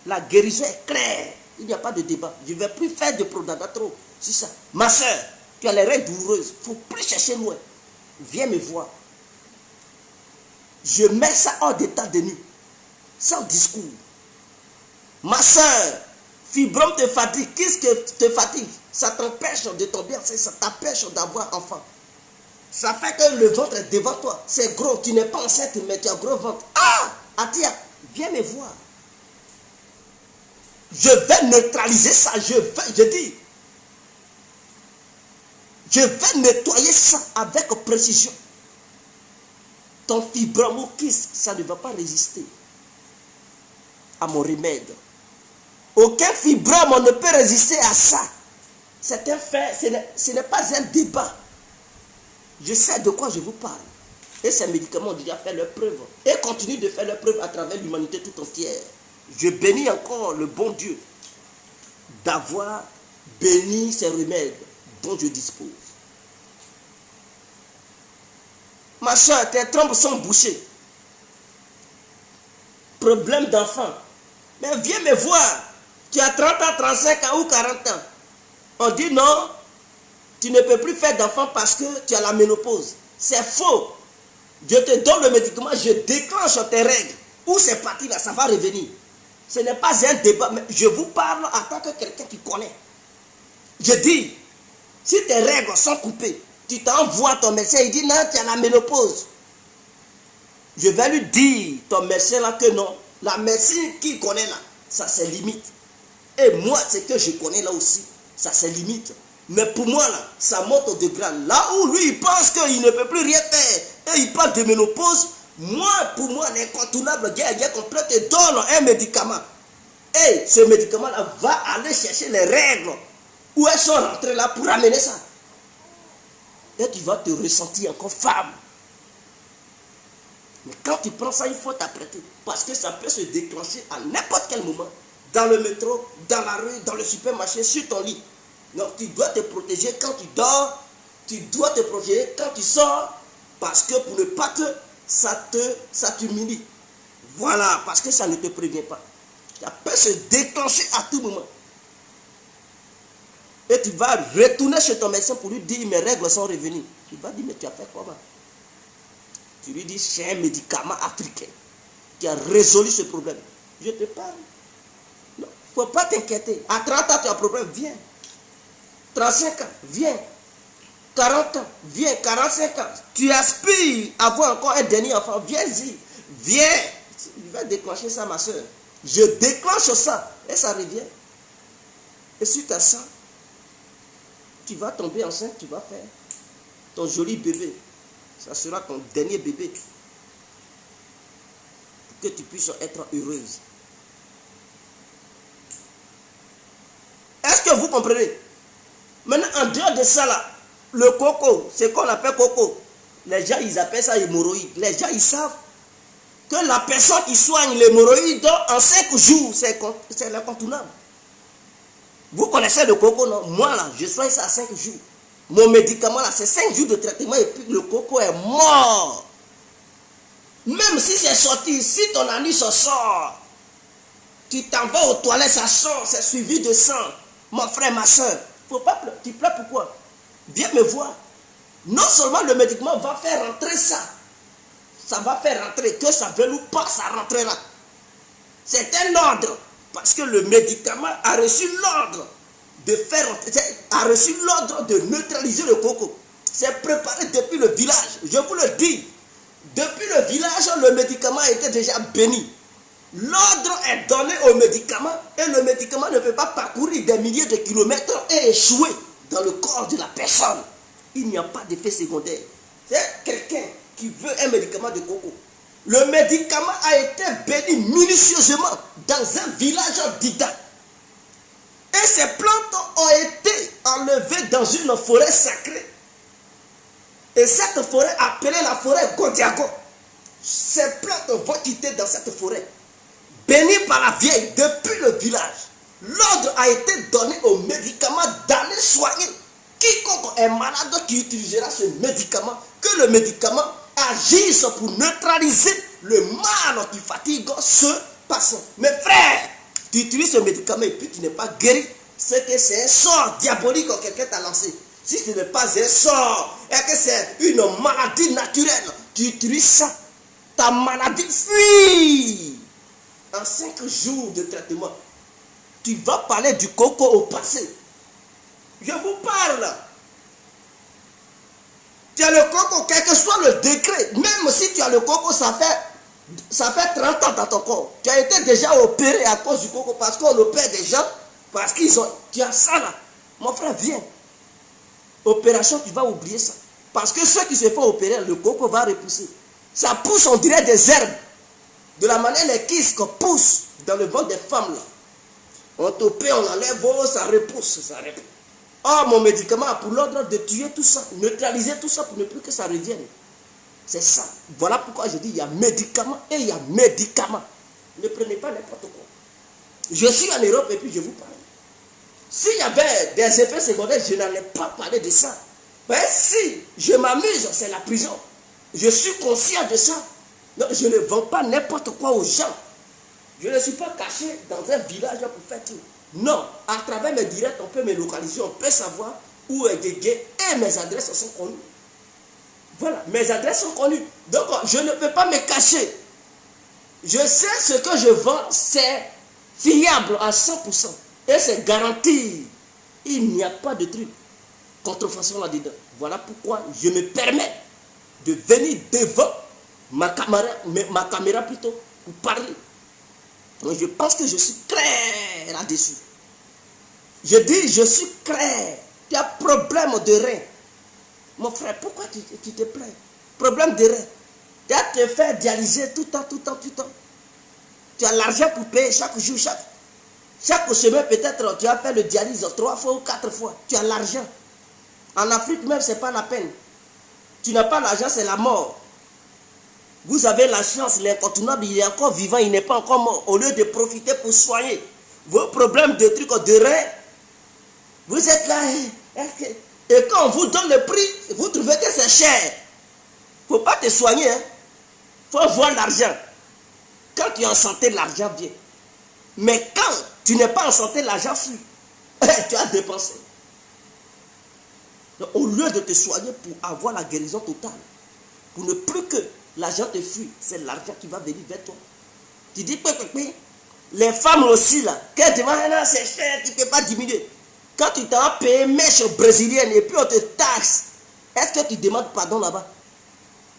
La guérison est claire. Il n'y a pas de débat. Je ne vais plus faire de Prodada trop. C'est ça. Ma soeur, tu as les règles douloureuses. Il ne faut plus chercher loin. Viens me voir. Je mets ça hors d'état de nuit. Sans discours. Ma soeur, fibrome te fatigue. Qu'est-ce que te fatigue? Ça t'empêche de tomber enceinte. Ça t'empêche d'avoir enfant. Ça fait que le ventre est devant toi. C'est gros. Tu n'es pas enceinte, mais tu as gros ventre. Ah! Atia, viens me voir. Je vais neutraliser ça. Je vais nettoyer ça avec précision. Ton fibrome ou kyste, ça ne va pas résister à mon remède. Aucun fibrome ne peut résister à ça. C'est un fait, ce n'est pas un débat. Je sais de quoi je vous parle. Et ces médicaments ont déjà fait leur preuve. Et continuent de faire leur preuve à travers l'humanité tout entière. Je bénis encore le bon Dieu d'avoir béni ces remèdes dont je dispose. Ma soeur, tes trompes sont bouchées. Problème d'enfant. Mais viens me voir. Tu as 30 ans, 35 ans ou 40 ans. On dit non, tu ne peux plus faire d'enfant parce que tu as la ménopause. C'est faux. Je te donne le médicament, je déclenche tes règles. Où c'est parti là, ça va revenir. Ce n'est pas un débat, mais je vous parle en tant que quelqu'un qui connaît. Je dis, si tes règles sont coupées, tu t'envoies ton médecin, il dit non, tu as la ménopause. Je vais lui dire, ton médecin là, que non. La médecine qu'il connaît là, ça c'est limite. Et moi, ce que je connais là aussi, ça c'est limite. Mais pour moi là, ça monte au degré. Là où lui, il pense qu'il ne peut plus rien faire, et il parle de ménopause, moi, pour moi, l'incontournable guerre complète, te donne un médicament. Et ce médicament-là va aller chercher les règles où elles sont rentrées là pour amener ça. Et tu vas te ressentir encore femme. Mais quand tu prends ça, il faut t'apprêter. Parce que ça peut se déclencher à n'importe quel moment. Dans le métro, dans la rue, dans le supermarché, sur ton lit. Donc tu dois te protéger quand tu dors. Tu dois te protéger quand tu sors. Parce que pour ne pas que ça t'humilie. Voilà, parce que ça ne te prévient pas. Ça peut se déclencher à tout moment. Et tu vas retourner chez ton médecin pour lui dire, mes règles sont revenues. Tu vas dire, mais tu as fait comment? Tu lui dis, c'est un médicament africain qui a résolu ce problème. Je te parle. Il ne faut pas t'inquiéter. À 30 ans, tu as un problème, viens. 35 ans, viens. 40 ans, viens. 45 ans, tu aspires à avoir encore un dernier enfant, viens-y. Viens. Il va déclencher ça, ma soeur. Je déclenche ça et ça revient. Et suite à ça, tu vas tomber enceinte, tu vas faire ton joli bébé. Ça sera ton dernier bébé. Pour que tu puisses être heureuse. Est-ce que vous comprenez? Maintenant, en dehors de ça, là, le coco, c'est qu'on appelle coco. Les gens, ils appellent ça hémorroïde. Les gens, ils savent que la personne qui soigne l'hémorroïde en 5 jours, c'est l'incontournable. Vous connaissez le coco, non? Moi, là, je soigne ça à 5 jours. Mon médicament, là, c'est 5 jours de traitement et puis le coco est mort. Même si c'est sorti, si ton anus sort, tu t'en vas aux toilettes, ça sort, c'est suivi de sang. Mon frère, ma soeur, faut pas pleurer. Tu pleures pourquoi? Viens me voir. Non seulement le médicament va faire rentrer ça, ça va faire rentrer, que ça veut ou pas, ça rentrera. C'est un ordre. Parce que le médicament a reçu l'ordre de faire, a reçu l'ordre de neutraliser le coco. C'est préparé depuis le village. Je vous le dis. Depuis le village, le médicament était déjà béni. L'ordre est donné au médicament et le médicament ne peut pas parcourir des milliers de kilomètres et échouer dans le corps de la personne. Il n'y a pas d'effet secondaire. C'est quelqu'un qui veut un médicament de coco. Le médicament a été béni minutieusement dans un village d'Ida. Et ces plantes ont été enlevées dans une forêt sacrée. Et cette forêt appelée la forêt Godiago. Ces plantes vont quitter dans cette forêt. Bénies par la vieille depuis le village. L'ordre a été donné aux médicaments d'aller soigner. Quiconque est malade qui utilisera ce médicament, que le médicament agisse pour neutraliser le mal qui fatigue ce patient. Mes frères, tu utilises ce médicament et puis tu n'es pas guéri, c'est que c'est un sort diabolique que quelqu'un t'a lancé. Si ce n'est pas un sort et que c'est une maladie naturelle, tu utilises ça, ta maladie fuit. En 5 jours de traitement, tu vas parler du coco au passé. Je vous parle. Tu as le coco, quel que soit le décret, même si tu as le coco, ça fait 30 ans dans ton corps. Tu as été déjà opéré à cause du coco, parce qu'on opère des gens, parce qu'ils ont... Tu as ça là. Mon frère, viens. Opération, tu vas oublier ça. Parce que ceux qui se font opérer, le coco va repousser. Ça pousse, on dirait des herbes. De la manière les kisses poussent dans le ventre des femmes là. On t'opère, on enlève, oh, ça repousse, ça repousse. Oh, mon médicament a pour l'ordre de tuer tout ça, neutraliser tout ça pour ne plus que ça revienne. C'est ça. Voilà pourquoi je dis il y a médicament et il y a médicament. Ne prenez pas n'importe quoi. Je suis en Europe et puis je vous parle. S'il y avait des effets secondaires, je n'allais pas parler de ça. Mais si je m'amuse, c'est la prison. Je suis conscient de ça. Donc je ne vends pas n'importe quoi aux gens. Je ne suis pas caché dans un village pour faire tout. Non, à travers mes directs, on peut me localiser, on peut savoir où est Guégué et mes adresses sont connues. Voilà, mes adresses sont connues. Donc, je ne peux pas me cacher. Je sais ce que je vends, c'est fiable à 100%. Et c'est garanti. Il n'y a pas de truc contrefaçon là-dedans. Voilà pourquoi je me permets de venir devant ma caméra plutôt, pour parler. Donc, je pense que je suis clair là-dessus. Je dis, je suis clair. Tu as problème de rein. Mon frère, pourquoi tu te plains? Problème de rein. Tu as te fait dialyser tout le temps. Tu as l'argent pour payer chaque jour, chaque semaine peut-être, tu as fait le dialyse 3 fois ou 4 fois. Tu as l'argent. En Afrique même, ce n'est pas la peine. Tu n'as pas l'argent, c'est la mort. Vous avez la chance, l'incontournable, il est encore vivant, il n'est pas encore mort. Au lieu de profiter pour soigner vos problèmes de trucs de rein, vous êtes là. Et quand on vous donne le prix, vous trouvez que c'est cher. Il ne faut pas te soigner. Il faut voir l'argent. Quand tu es en santé, l'argent vient. Mais quand tu n'es pas en santé, l'argent fuit. Tu as dépensé. Donc, au lieu de te soigner pour avoir la guérison totale, pour ne plus que l'argent te fuit, c'est l'argent qui va venir vers toi. Tu dis, les femmes aussi, là, qu'elles demandent, c'est cher, tu ne peux pas diminuer. Quand tu t'en payé mèche brésilienne et puis on te taxe, est-ce que tu demandes pardon là-bas?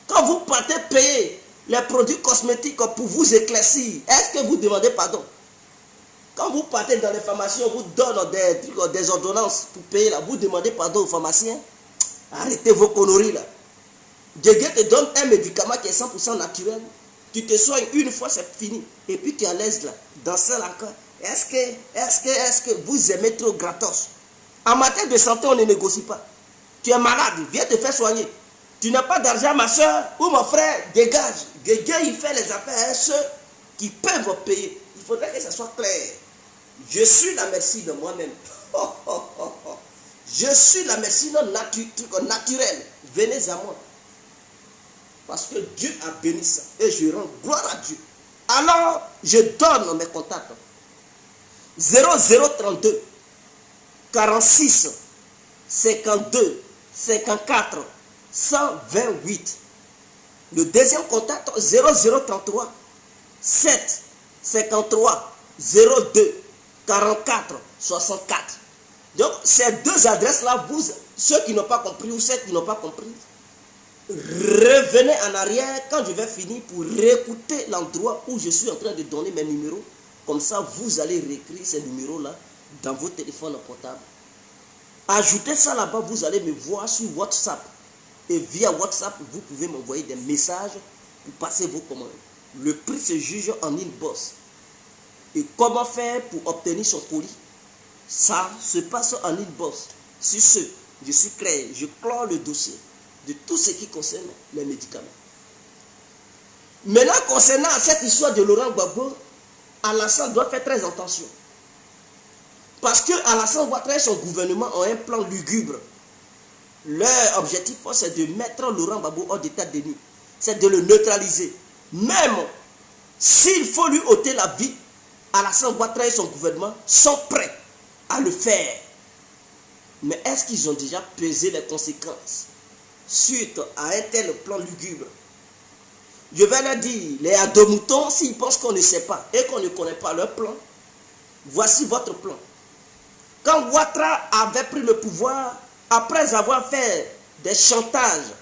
Quand vous partez payer les produits cosmétiques pour vous éclaircir, est-ce que vous demandez pardon? Quand vous partez dans les pharmacies, on vous donne des ordonnances pour payer là, vous demandez pardon aux pharmaciens? Arrêtez vos conneries là. Dieu te donne un médicament qui est 100% naturel. Tu te soignes une fois, c'est fini. Et puis tu es à l'aise là, dans ça encore. Est-ce que vous aimez trop gratos? En matière de santé, on ne négocie pas. Tu es malade, viens te faire soigner. Tu n'as pas d'argent, ma soeur ou mon frère, dégage. Dieu, il fait les affaires à ceux qui peuvent payer. Il faudrait que ça soit clair. Je suis la médecine de moi-même. Je suis la médecine naturelle. Venez à moi. Parce que Dieu a béni ça. Et je rends gloire à Dieu. Alors, je donne mes contacts. 0032 46 52 54 128. Le deuxième contact 0033 7 53 02 44 64. Donc, ces deux adresses-là, ceux qui n'ont pas compris ou ceux qui n'ont pas compris, revenez en arrière quand je vais finir pour réécouter l'endroit où je suis en train de donner mes numéros. Comme ça, vous allez réécrire ces numéros-là dans vos téléphones portables. Ajoutez ça là-bas, vous allez me voir sur WhatsApp. Et via WhatsApp, vous pouvez m'envoyer des messages pour passer vos commandes. Le prix se juge en inbox. Et comment faire pour obtenir son colis? Ça se passe en inbox. Sur ce, je suis clair, je clore le dossier de tout ce qui concerne les médicaments. Maintenant, concernant cette histoire de Laurent Gbagbo, Alassane doit faire très attention. Parce que Alassane Ouattara et son gouvernement ont un plan lugubre. Leur objectif, c'est de mettre Laurent Gbagbo hors d'état de nuit. C'est de le neutraliser. Même s'il faut lui ôter la vie, Alassane Ouattara et son gouvernement sont prêts à le faire. Mais est-ce qu'ils ont déjà pesé les conséquences suite à un tel plan lugubre? Je vais leur dire, les adomoutons, s'ils pensent qu'on ne sait pas et qu'on ne connaît pas leur plan, voici votre plan. Quand Ouattara avait pris le pouvoir, après avoir fait des chantages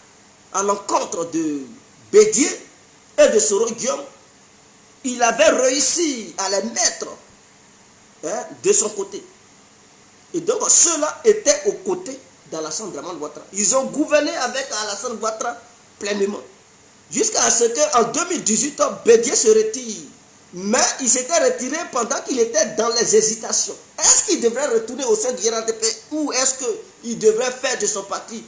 à l'encontre de Bédié et de Soro Guillaume, il avait réussi à les mettre de son côté. Et donc ceux-là étaient aux côtés d'Alassane Dramane Ouattara. Ils ont gouverné avec Alassane Ouattara pleinement. Jusqu'à ce qu'en 2018, Bédié se retire. Mais il s'était retiré pendant qu'il était dans les hésitations. Est-ce qu'il devrait retourner au sein du RDP ou est-ce qu'il devrait faire de son parti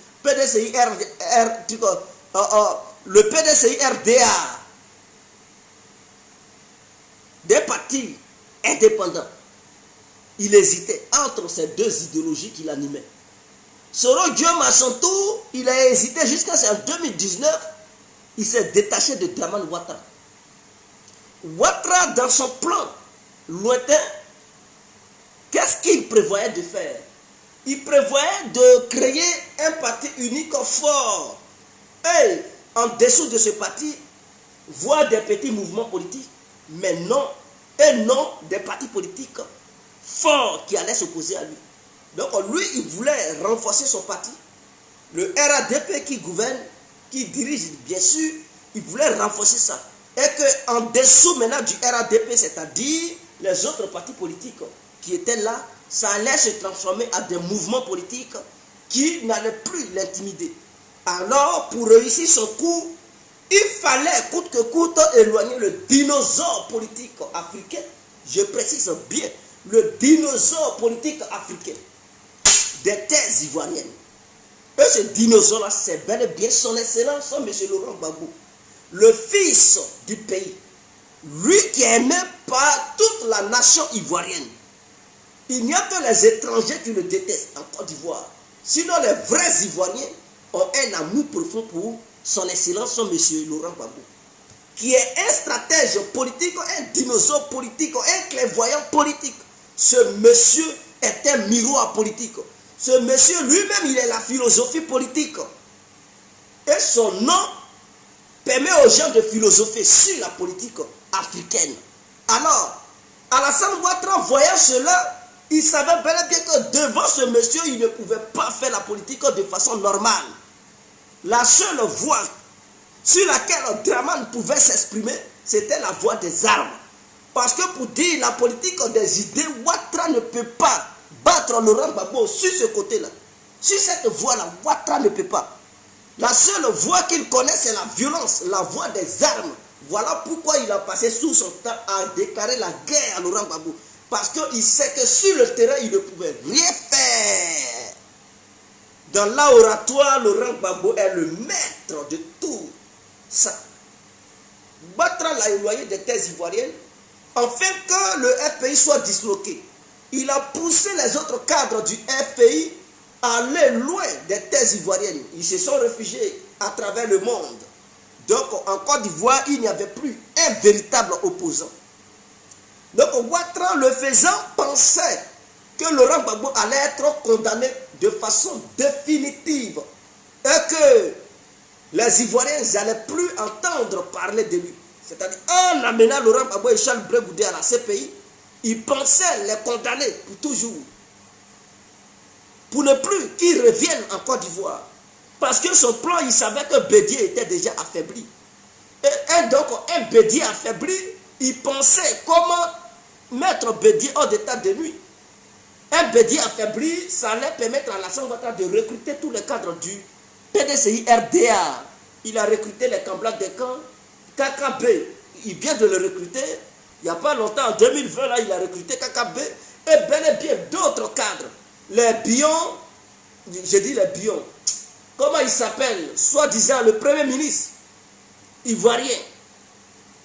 le PDCI-RDA des partis indépendants? Il hésitait entre ces deux idéologies qu'il animait. Soro Guillaume, à son tour, il a hésité jusqu'à ce qu'en 2019, il s'est détaché de Dramane Ouattara. Ouattara, dans son plan lointain, qu'est-ce qu'il prévoyait de faire? Il prévoyait de créer un parti unique fort. Et en dessous de ce parti, voir des petits mouvements politiques, mais non, et non des partis politiques forts qui allaient s'opposer à lui. Donc lui, il voulait renforcer son parti. Le RADP qui gouverne, qui dirige, bien sûr, il voulait renforcer ça. Et qu'en dessous maintenant du RADP, c'est-à-dire les autres partis politiques qui étaient là, ça allait se transformer en des mouvements politiques qui n'allaient plus l'intimider. Alors, pour réussir son coup, il fallait coûte que coûte éloigner le dinosaure politique africain. Je précise bien, le dinosaure politique africain des terres ivoiriennes. Et ce dinosaure-là, c'est bel et bien son excellence, M. Laurent Gbagbo, le fils du pays. Lui qui est aimé par toute la nation ivoirienne. Il n'y a que les étrangers qui le détestent en Côte d'Ivoire. Sinon, les vrais Ivoiriens ont un amour profond pour son excellence, son M. Laurent Gbagbo, qui est un stratège politique, un dinosaure politique, un clairvoyant politique. Ce monsieur est un miroir politique. Ce monsieur lui-même, il est la philosophie politique. Et son nom permet aux gens de philosopher sur la politique africaine. Alors, Alassane Ouattara, voyant cela, il savait bel et bien que devant ce monsieur, il ne pouvait pas faire la politique de façon normale. La seule voie sur laquelle Dramane pouvait s'exprimer, c'était la voie des armes. Parce que pour dire la politique des idées, Ouattara ne peut pas battre Laurent Gbagbo sur ce côté-là. Sur cette voie-là, Ouattara ne peut pas. La seule voie qu'il connaît, c'est la violence, la voie des armes. Voilà pourquoi il a passé tout son temps à déclarer la guerre à Laurent Gbagbo. Parce qu'il sait que sur le terrain, il ne pouvait rien faire. Dans l'oratoire, Laurent Gbagbo est le maître de tout ça. Ouattara l'a éloigné des terres ivoiriennes, afin que le FPI soit disloqué. Il a poussé les autres cadres du FPI à aller loin des terres ivoiriennes. Ils se sont réfugiés à travers le monde. Donc en Côte d'Ivoire, il n'y avait plus un véritable opposant. Donc Ouattara, le faisant, pensait que Laurent Gbagbo allait être condamné de façon définitive et que les Ivoiriens n'allaient plus entendre parler de lui. C'est-à-dire, en amenant Laurent Gbagbo et Charles Blé Goudé à la CPI, il pensait les condamner pour toujours. Pour ne plus qu'ils reviennent en Côte d'Ivoire. Parce que son plan, il savait que Bédié était déjà affaibli. Et donc, un Bédié affaibli, il pensait comment mettre Bédié hors d'état de nuit. Un Bédié affaibli, ça allait permettre à Alassane Ouattara de recruter tous les cadres du PDCI RDA. Il a recruté les camps des camps. KKB, il vient de le recruter. Il n'y a pas longtemps, en 2020, là, il a recruté KKB. Et bel et bien d'autres cadres. Les Bions, j'ai dit les Bions. Comment il s'appelle? Soi-disant le premier ministre ivoirien.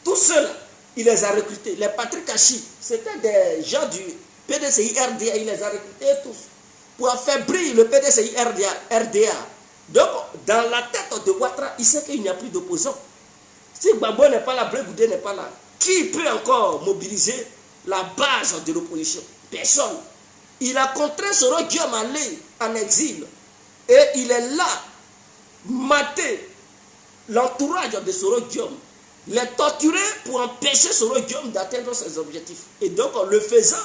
Tous ceux-là, il les a recrutés. Les Patrick Hachi, c'était des gens du PDCI RDA. Il les a recrutés tous. Pour affaiblir le PDCI RDA. Donc, dans la tête de Ouattara, il sait qu'il n'y a plus d'opposants. Si Gbagbo n'est pas là, Blé Goudé n'est pas là, qui peut encore mobiliser la base de l'opposition? Personne. Il a contraint Soro Guillaume à aller en exil. Et il est là, maté l'entourage de Soro Guillaume, les torturer pour empêcher Soro Guillaume d'atteindre ses objectifs. Et donc, en le faisant,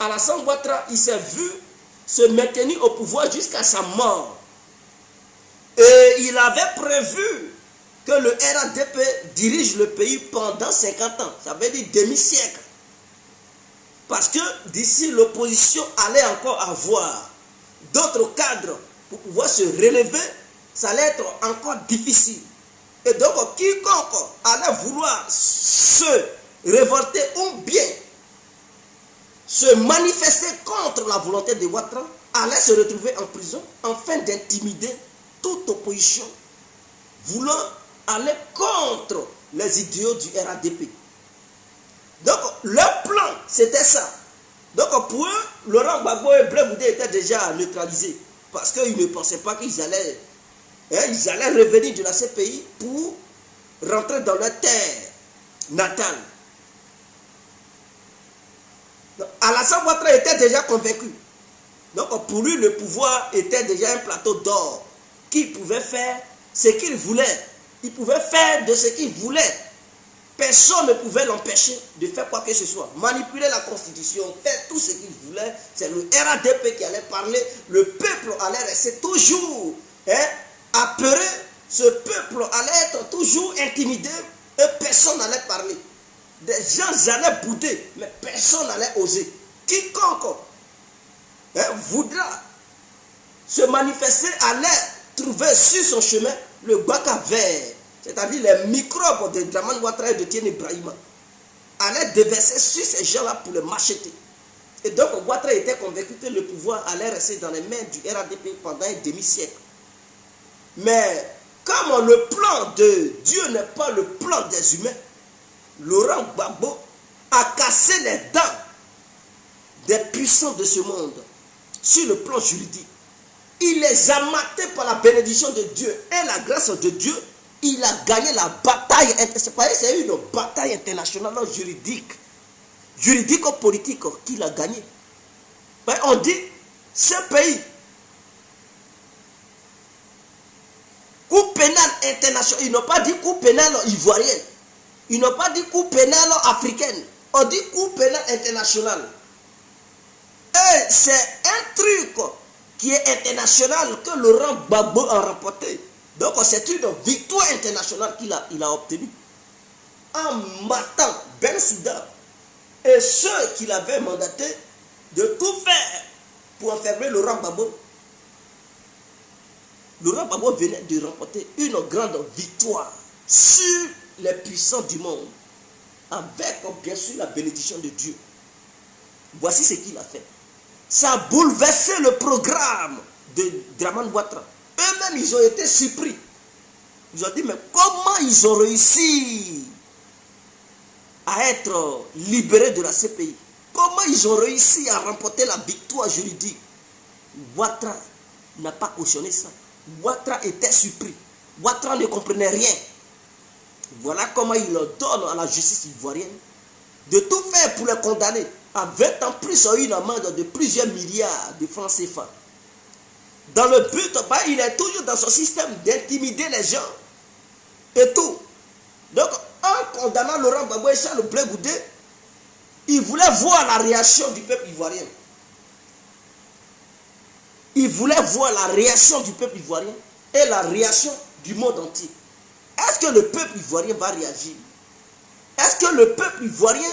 Alassane Ouattara, il s'est vu se maintenir au pouvoir jusqu'à sa mort. Et il avait prévu que le RADP dirige le pays pendant 50 ans. Ça veut dire demi-siècle. Parce que d'ici, l'opposition allait encore avoir d'autres cadres pour pouvoir se relever. Ça allait être encore difficile. Et donc, quiconque allait vouloir se révolter ou bien se manifester contre la volonté de Ouattara allait se retrouver en prison afin d'intimider toute opposition voulant aller contre les idéaux du RADP. Donc, leur plan, c'était ça. Donc, pour eux, Laurent Gbagbo et Blé Goudé étaient déjà neutralisés. Parce qu'ils ne pensaient pas qu'ils allaient, revenir de la CPI pour rentrer dans leur terre natale. Alassane Ouattara était déjà convaincu. Donc, pour lui, le pouvoir était déjà un plateau d'or qui pouvait faire ce qu'il voulait. Il pouvait faire de ce qu'il voulait. Personne ne pouvait l'empêcher de faire quoi que ce soit. Manipuler la constitution, faire tout ce qu'il voulait. C'est le RADP qui allait parler. Le peuple allait rester toujours apeuré. Ce peuple allait être toujours intimidé et personne n'allait parler. Des gens allaient bouder, mais personne n'allait oser. Quiconque voudra se manifester allait trouver sur son chemin le Gbaka vert, c'est-à-dire les microbes de Dramane Ouattara et de Tieni Ibrahima, allaient déverser sur ces gens-là pour les macheter. Et donc Ouattara était convaincu que le pouvoir allait rester dans les mains du RADP pendant un demi-siècle. Mais comme le plan de Dieu n'est pas le plan des humains, Laurent Gbagbo a cassé les dents des puissants de ce monde sur le plan juridique. Il les a matés par la bénédiction de Dieu et la grâce de Dieu. Il a gagné la bataille. C'est une bataille internationale juridique, juridico-politique qu'il a gagné. On dit, ce pays internationale. Ils n'ont pas dit cour pénale ivoirienne. Ils n'ont pas dit cour pénale africaine. On dit cour pénale internationale. Et c'est un truc qui est international que Laurent Gbagbo a remporté. Donc c'est une victoire internationale qu'il a obtenue. En matant Bensouda et ceux qui l'avaient mandaté de tout faire pour enfermer Laurent Gbagbo. Laurent Gbagbo venait de remporter une grande victoire sur les puissants du monde, avec bien sûr la bénédiction de Dieu. Voici ce qu'il a fait. Ça a bouleversé le programme de Dramane Ouattara. Eux-mêmes, ils ont été surpris. Ils ont dit, mais comment ils ont réussi à être libérés de la CPI? Comment ils ont réussi à remporter la victoire juridique? Ouattara n'a pas cautionné ça. Ouattara était surpris. Ouattara ne comprenait rien. Voilà comment il donne à la justice ivoirienne de tout faire pour les condamner. À 20 ans plus, ont eu une amende de plusieurs milliards de francs CFA. Dans le but, il est toujours dans son système d'intimider les gens et tout. Donc, en condamnant Laurent Gbagbo et Charles Blé Goudé, il voulait voir la réaction du peuple ivoirien. Il voulait voir la réaction du peuple ivoirien et la réaction du monde entier. Est-ce que le peuple ivoirien va réagir? Est-ce que le peuple ivoirien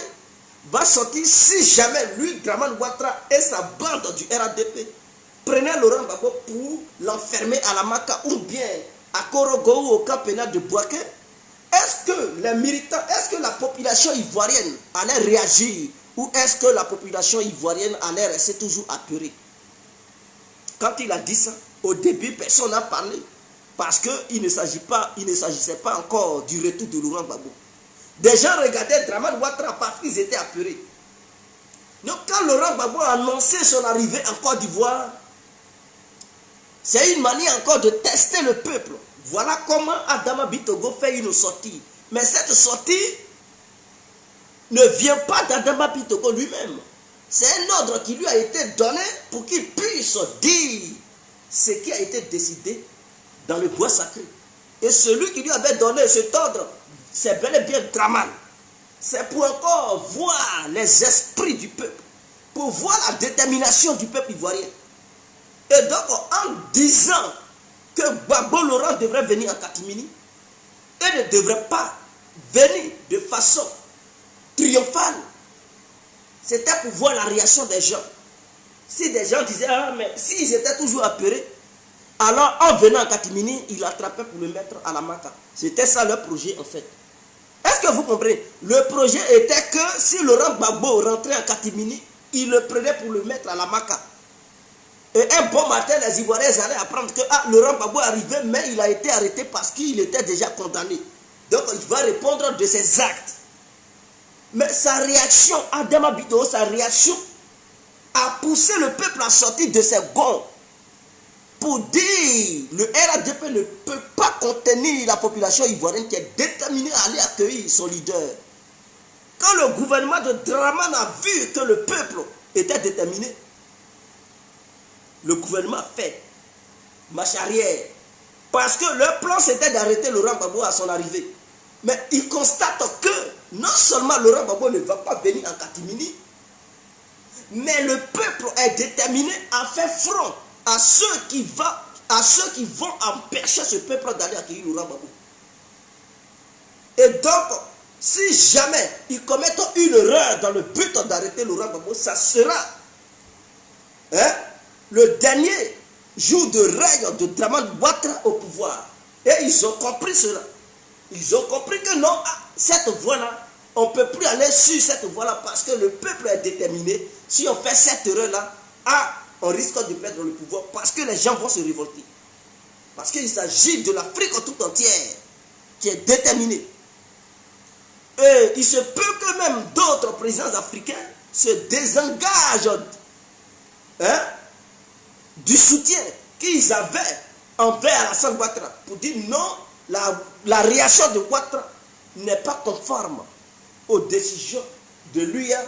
va sortir si jamais lui, Dramane Ouattara et sa bande du RADP prenaient Laurent Gbagbo pour l'enfermer à la Maka ou bien à Korogo ou au camp pénal de Bouaké? Est-ce que les militants, est-ce que la population ivoirienne allait réagir ou est-ce que la population ivoirienne allait rester toujours apeurée? Quand il a dit ça, au début, personne n'a parlé. Parce qu'il ne s'agissait pas encore du retour de Laurent Gbagbo. Des gens regardaient Dramane Ouattara parce qu'ils étaient apeurés. Donc quand Laurent Gbagbo a annoncé son arrivée en Côte d'Ivoire, c'est une manière encore de tester le peuple. Voilà comment Adama Bitogo fait une sortie. Mais cette sortie ne vient pas d'Adama Bitogo lui-même. C'est un ordre qui lui a été donné pour qu'il puisse dire ce qui a été décidé dans le bois sacré. Et celui qui lui avait donné cet ordre, c'est bel et bien Dramane. C'est pour encore voir les esprits du peuple, pour voir la détermination du peuple ivoirien. Et donc, en disant que Gbagbo Laurent devrait venir en catimini, et ne devrait pas venir de façon triomphale, c'était pour voir la réaction des gens. Si des gens disaient, ah, mais s'ils étaient toujours apeurés, alors en venant en catimini, il attrapait pour le mettre à la Maka. C'était ça leur projet en fait. Est-ce que vous comprenez? Le projet était que si Laurent Gbagbo rentrait en catimini, il le prenait pour le mettre à la Maka. Et un bon matin, les Ivoiriens allaient apprendre que Laurent Gbagbo est arrivé, mais il a été arrêté parce qu'il était déjà condamné. Donc il va répondre de ses actes. Mais sa réaction, Adama Bitogo, sa réaction a poussé le peuple à sortir de ses gonds pour dire le RADP ne peut pas contenir la population ivoirienne qui est déterminée à aller accueillir son leader. Quand le gouvernement de Dramane a vu que le peuple était déterminé, le gouvernement a fait marche arrière. Parce que leur plan c'était d'arrêter Laurent Gbagbo à son arrivée. Mais il constate que non seulement Laurent Gbagbo ne va pas venir en catimini, mais le peuple est déterminé à faire front à ceux qui vont empêcher ce peuple d'aller accueillir Laurent Gbagbo. Et donc, si jamais ils commettent une erreur dans le but d'arrêter Laurent Gbagbo, ça sera le dernier jour de règne de Dramane Ouattara au pouvoir. Et ils ont compris cela. Ils ont compris que non, cette voie-là, on ne peut plus aller sur cette voie-là parce que le peuple est déterminé. Si on fait cette erreur-là, on risque de perdre le pouvoir parce que les gens vont se révolter. Parce qu'il s'agit de l'Afrique tout entière qui est déterminée. Et il se peut que même d'autres présidents africains se désengagent du soutien qu'ils avaient envers Alassane Ouattara pour dire non, la réaction de Ouattara n'est pas conforme aux décisions de l'UA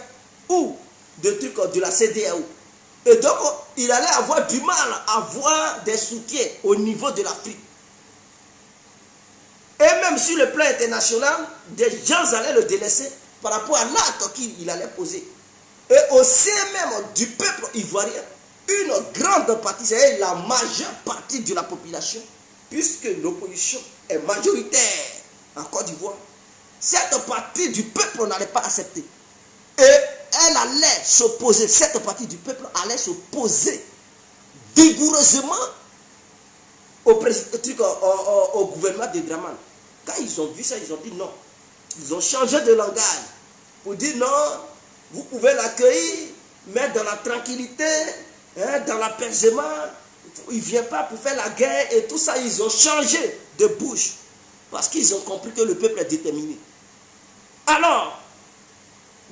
ou de la CEDEAO. Et donc, il allait avoir du mal à avoir des soutiens au niveau de l'Afrique. sur le plan international, des gens allaient le délaisser par rapport à l'acte qu'il allait poser. Et au sein même du peuple ivoirien, une grande partie, c'est la majeure partie de la population, puisque l'opposition est majoritaire en Côte d'Ivoire, cette partie du peuple n'allait pas accepter. Et elle allait s'opposer, cette partie du peuple allait s'opposer vigoureusement au gouvernement de Dramane. Quand ils ont vu ça, ils ont dit non. Ils ont changé de langage pour dire non, vous pouvez l'accueillir, mais dans la tranquillité, hein, dans l'apaisement. Il ne vient pas pour faire la guerre et tout ça. Ils ont changé de bouche parce qu'ils ont compris que le peuple est déterminé. Alors,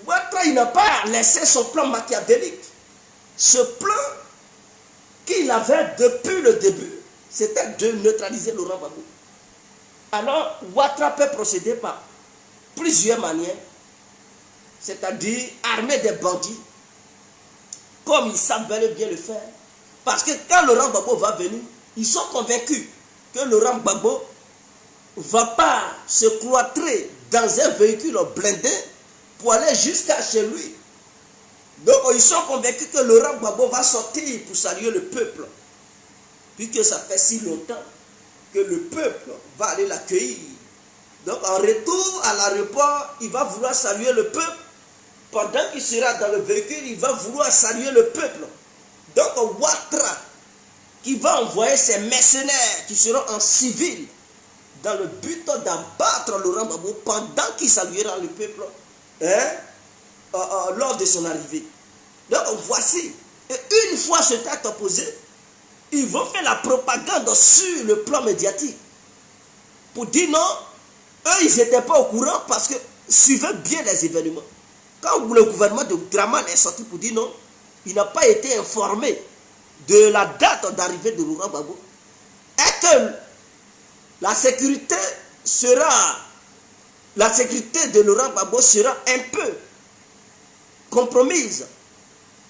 Ouattara, il n'a pas laissé son plan machiavélique. Ce plan qu'il avait depuis le début, c'était de neutraliser Laurent Gbagbo. Alors, Ouattara peut procéder par plusieurs manières, c'est-à-dire armer des bandits, comme ils savent bel et bien le faire. Parce que quand Laurent Gbagbo va venir, ils sont convaincus que Laurent Gbagbo ne va pas se cloîtrer dans un véhicule blindé pour aller jusqu'à chez lui. Donc ils sont convaincus que Laurent Gbagbo va sortir pour saluer le peuple. Puisque ça fait si longtemps que le peuple va aller l'accueillir. Donc en retour à l'aéroport, il va vouloir saluer le peuple. Pendant qu'il sera dans le véhicule, il va vouloir saluer le peuple. Donc Ouattara, qui va envoyer ses mercenaires qui seront en civil dans le but d'abattre Laurent Gbagbo pendant qu'il saluera le peuple, hein, lors de son arrivée. Donc voici, et une fois ce acte posé, ils vont faire la propagande sur le plan médiatique pour dire non, eux ils n'étaient pas au courant parce que suivaient bien les événements. Quand le gouvernement de Dramane est sorti pour dire non, il n'a pas été informé de la date d'arrivée de Laurent Gbagbo, et que la sécurité de Laurent Gbagbo sera un peu compromise,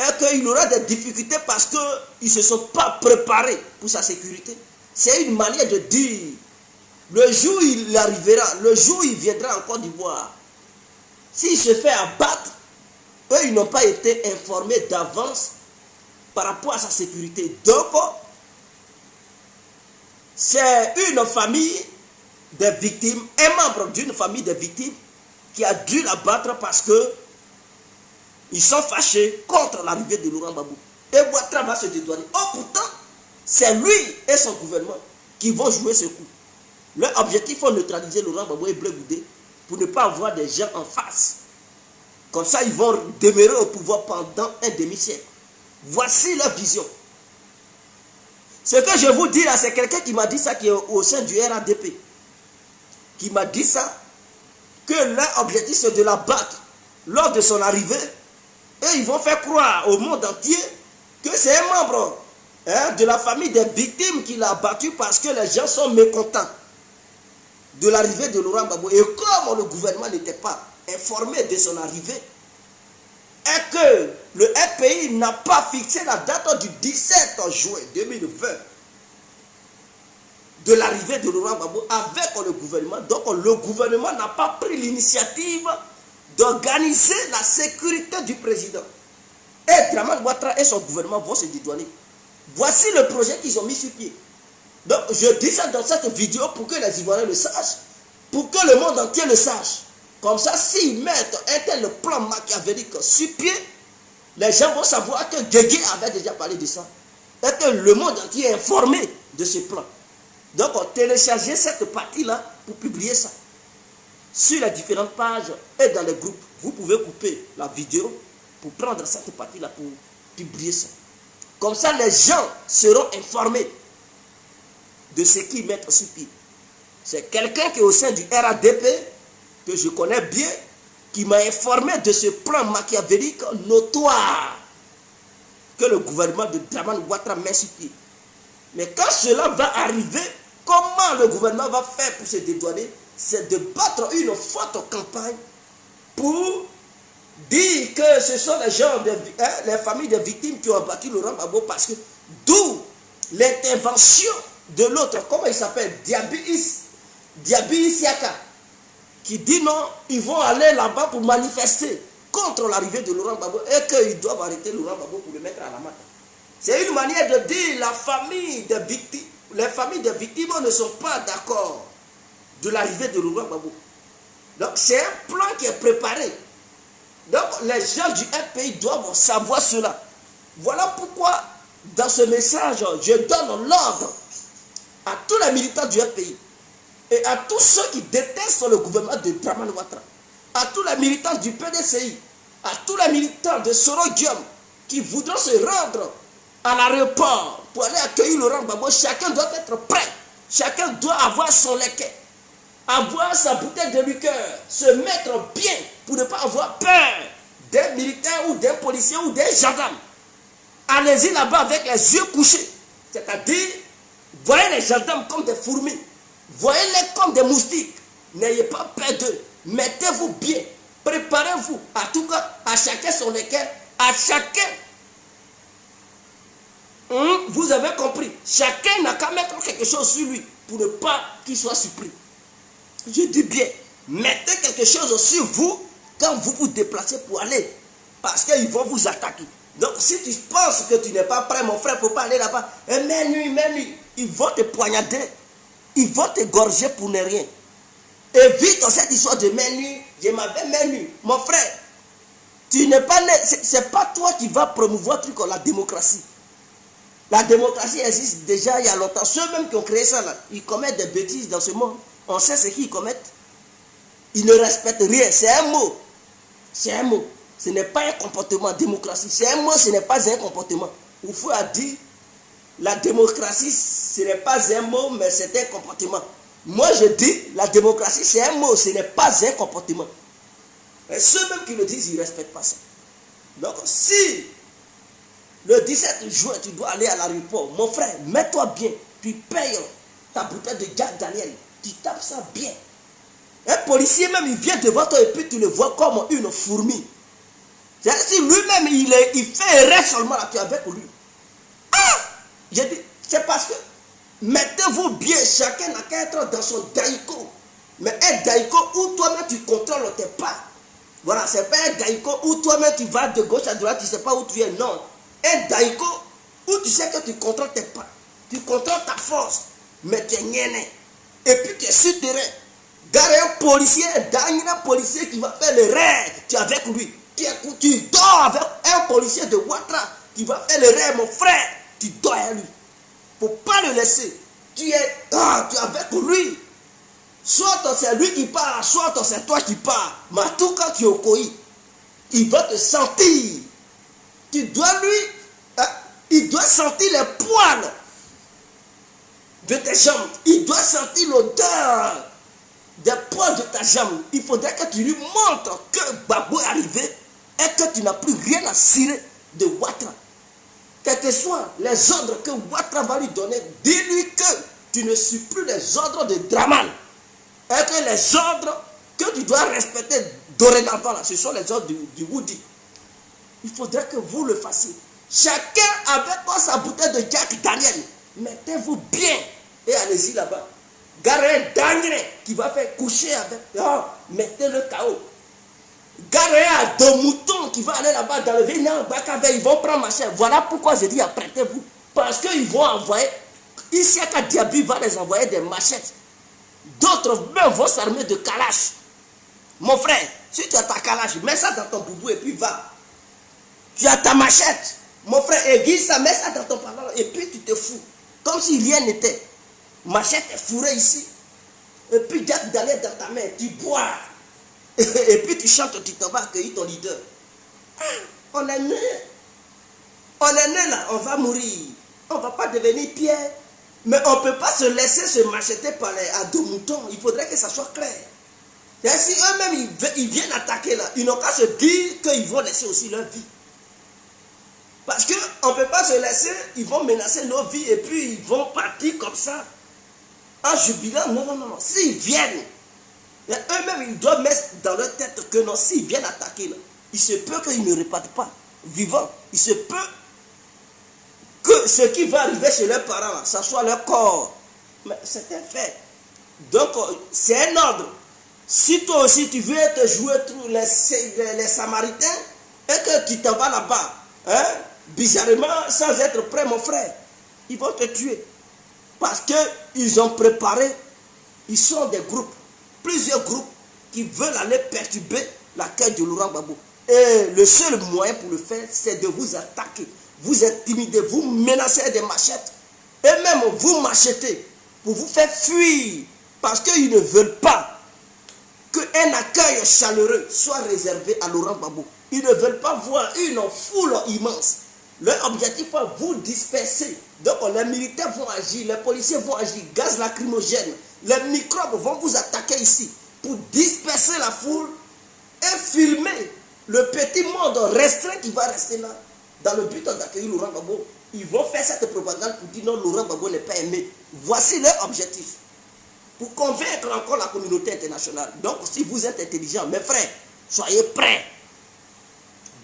et qu'il aura des difficultés parce qu'ils ne se sont pas préparés pour sa sécurité. C'est une manière de dire, le jour où il arrivera, le jour où il viendra en Côte d'Ivoire, s'il se fait abattre, eux ils n'ont pas été informés d'avance par rapport à sa sécurité. Donc, c'est une famille des victimes, un membre d'une famille des victimes qui a dû l'abattre parce que ils sont fâchés contre l'arrivée de Laurent Gbagbo. Et Ouattara va se dédouaner. Oh, pourtant, c'est lui et son gouvernement qui vont jouer ce coup. Leur objectif est de neutraliser Laurent Gbagbo et Blé Goudé pour ne pas avoir des gens en face. Comme ça, ils vont demeurer au pouvoir pendant un demi-siècle. Voici leur vision. Ce que je vous dis là, c'est quelqu'un qui m'a dit ça, qui est au sein du RADP. Qui m'a dit ça, que leur objectif c'est de l'abattre lors de son arrivée. Et ils vont faire croire au monde entier que c'est un membre de la famille des victimes qui l'a abattu parce que les gens sont mécontents de l'arrivée de Laurent Gbagbo. Et comme le gouvernement n'était pas informé de son arrivée, et que le RPI n'a pas fixé la date du 17 juin 2020 de l'arrivée de Laurent Gbagbo avec le gouvernement, donc le gouvernement n'a pas pris l'initiative d'organiser la sécurité du président. Et Dramane Ouattara et son gouvernement vont se dédouaner. Voici le projet qu'ils ont mis sur pied. Donc je dis ça dans cette vidéo pour que les Ivoiriens le sachent, pour que le monde entier le sache. Comme ça, s'ils mettent un tel plan machiavélique sur pied, les gens vont savoir que Guégué avait déjà parlé de ça. Et que le monde entier est informé de ce plan. Donc on télécharge cette partie-là pour publier ça sur les différentes pages et dans les groupes. Vous pouvez couper la vidéo pour prendre cette partie-là pour publier ça. Comme ça, les gens seront informés de ce qu'ils mettent sur pied. C'est quelqu'un qui est au sein du RADP, que je connais bien, qui m'a informé de ce plan machiavélique notoire que le gouvernement de Dramane Ouattara met sur pied. Mais quand cela va arriver, comment le gouvernement va faire pour se dédouaner? C'est de battre une forte campagne pour dire que ce sont les gens, les familles des victimes qui ont abattu Laurent Gbagbo, parce que d'où l'intervention de l'autre, comment il s'appelle, Diaby Diaby Isiaka, qui dit non, ils vont aller là-bas pour manifester contre l'arrivée de Laurent Gbagbo et qu'ils doivent arrêter Laurent Gbagbo pour le mettre à la main. C'est une manière de dire la famille des victimes, les familles des victimes ne sont pas d'accord de l'arrivée de Laurent Gbagbo. Donc c'est un plan qui est préparé. Donc les gens du FPI doivent savoir cela. Voilà pourquoi dans ce message, je donne l'ordre à tous les militants du FPI et à tous ceux qui détestent le gouvernement de Dramane Ouattara, à tous les militants du PDCI, à tous les militants de Soro-Guillaume qui voudront se rendre à l'aéroport pour aller accueillir Laurent Gbagbo. Chacun doit être prêt, chacun doit avoir son leket, avoir sa bouteille de liqueur, se mettre bien pour ne pas avoir peur des militaires ou des policiers ou des gendarmes. Allez-y là-bas avec les yeux couchés, c'est-à-dire, voyez les gendarmes comme des fourmis, voyez-les comme des moustiques, n'ayez pas peur d'eux, mettez-vous bien, préparez-vous, à tout cas, à chacun son leket, à chacun. Vous avez compris, chacun n'a qu'à mettre quelque chose sur lui pour ne pas qu'il soit surpris. Je dis bien, mettez quelque chose sur vous quand vous vous déplacez pour aller, parce qu'ils vont vous attaquer. Donc si tu penses que tu n'es pas prêt, mon frère, pour pas aller là-bas, mets-lui, ils vont te poignarder, ils vont te gorger pour ne rien. Évite cette histoire de menu, je m'avais menu. Mon frère, tu n'es pas né, c'est pas toi qui vas promouvoir la démocratie. La démocratie existe déjà il y a longtemps. Ceux-mêmes qui ont créé ça, là, ils commettent des bêtises dans ce monde. On sait ce qu'ils commettent. Ils ne respectent rien. C'est un mot. C'est un mot. Ce n'est pas un comportement. Démocratie, c'est un mot, ce n'est pas un comportement. Oufou a dit, la démocratie, ce n'est pas un mot, mais c'est un comportement. Moi, je dis, la démocratie, c'est un mot, ce n'est pas un comportement. Et ceux-mêmes qui le disent, ils ne respectent pas ça. Donc, si le 17 juin, tu dois aller à l'aéroport, mon frère, mets-toi bien, tu payes ta bouteille de Jack Daniel, tu tapes ça bien. Un policier même, il vient devant toi et puis tu le vois comme une fourmi. Si lui-même, il fait erreur seulement là, tu es avec lui. Ah! J'ai dit, c'est parce que mettez-vous bien, chacun n'a qu'à être dans son daïko. Mais un daïko où toi-même tu contrôles tes pas. Voilà, c'est pas un daïko où toi-même tu vas de gauche à droite, tu ne sais pas où tu es. Non. Un daïko où tu sais que tu contrôles tes pas. Tu contrôles ta force. Mais tu es gagné. Et puis tu es sur terrain. Gare un policier, un policier qui va faire le rêve. Tu es avec lui. Tu dors avec un policier de Ouattara qui va faire le rêve, mon frère. Tu dors avec lui. Il ne faut pas le laisser. Tu es avec lui. Soit c'est lui qui part, soit c'est toi qui pars. Mais tout quand tu es au Koï, il va te sentir. Tu dois il doit sentir les poils de tes jambes. Il doit sentir l'odeur des poils de ta jambe. Il faudrait que tu lui montres que Gbagbo est arrivé et que tu n'as plus rien à cirer de Ouattara. Quels que soient les ordres que Ouattara va lui donner, dis-lui que tu ne suis plus les ordres de Dramane. Et que les ordres que tu dois respecter dorénavant, là, ce sont les ordres du Woody. Il faudrait que vous le fassiez. Chacun avec sa bouteille de Jack Daniel. Mettez-vous bien et allez-y là-bas. Garez Daniel qui va faire coucher avec. Mettez-le KO. Garez à deux moutons qui va aller là-bas dans le Vénan. Ils vont prendre ma chair. Voilà pourquoi je dis apprêtez-vous. Parce qu'ils vont envoyer. Ici à Diaby va les envoyer des machettes. D'autres même vont s'armer de calache. Mon frère, si tu as ta calache, mets ça dans ton boubou et puis va. Tu as ta machette. Mon frère, aiguise ça, mets ça dans ton pantalon et puis tu te fous. Comme si rien n'était. Machette est fourrée ici. Et puis Jack Daniel dans ta main, tu bois. Et puis tu chantes, tu t'en vas accueillir ton leader. On est né. On est né là, on va mourir. On ne va pas devenir pierre. Mais on ne peut pas se laisser se macheter par à deux moutons. Il faudrait que ça soit clair. Et si eux-mêmes ils viennent attaquer là, ils n'ont qu'à se dire qu'ils vont laisser aussi leur vie. Parce qu'on ne peut pas se laisser, ils vont menacer nos vies et puis ils vont partir comme ça. En jubilant, non. S'ils viennent, eux-mêmes ils doivent mettre dans leur tête que non, s'ils viennent attaquer là, il se peut qu'ils ne repartent pas vivants. Il se peut que ce qui va arriver chez leurs parents là, ça soit leur corps. Mais c'est un fait. Donc, c'est un ordre. Si toi aussi tu veux te jouer les Samaritains et que tu t'en vas là-bas, hein, bizarrement, sans être prêt, mon frère, ils vont te tuer. Parce qu'ils ont préparé, ils sont des groupes, plusieurs groupes qui veulent aller perturber la quête de Laurent Gbagbo. Et le seul moyen pour le faire, c'est de vous attaquer, vous intimider, vous menacer des machettes, et même vous macheter pour vous faire fuir. Parce qu'ils ne veulent pas qu'un accueil chaleureux soit réservé à Laurent Gbagbo. Ils ne veulent pas voir une foule immense. Leur objectif est vous disperser. Donc les militaires vont agir, les policiers vont agir, gaz lacrymogène, les microbes vont vous attaquer ici pour disperser la foule et filmer le petit monde restreint qui va rester là dans le but d'accueillir Laurent Gbagbo. Ils vont faire cette propagande pour dire non, Laurent Gbagbo n'est pas aimé. Voici leur objectif. Pour convaincre encore la communauté internationale. Donc si vous êtes intelligents, mes frères, soyez prêts.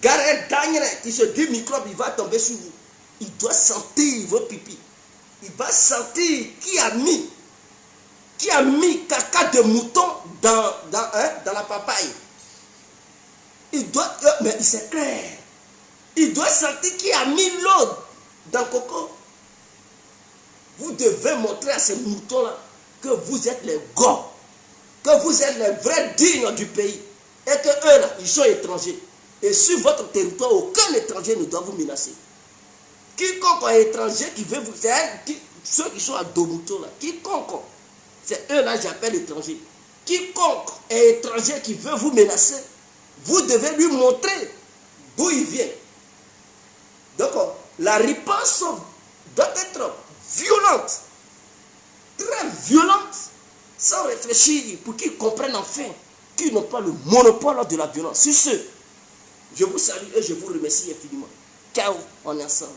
Gareth Daniel qui se dit microbe, il va tomber sur vous. Il doit sentir vos pipis. Il va sentir qui a mis caca de mouton dans la papaye. Il doit, mais c'est clair. Il doit sentir qui a mis l'eau dans le coco. Vous devez montrer à ces moutons-là que vous êtes les gars, que vous êtes les vrais dignes du pays. Et que eux là, ils sont étrangers. Et sur votre territoire, aucun étranger ne doit vous menacer. Quiconque est étranger qui veut vous... Ceux qui sont à dos moutons là, quiconque, c'est eux là j'appelle étranger. Quiconque est étranger qui veut vous menacer, vous devez lui montrer d'où il vient. Donc, la réponse doit être violente, très violente, sans réfléchir, pour qu'ils comprennent enfin qu'ils n'ont pas le monopole de la violence. Sur ce, je vous salue et je vous remercie infiniment. Ciao, on est ensemble.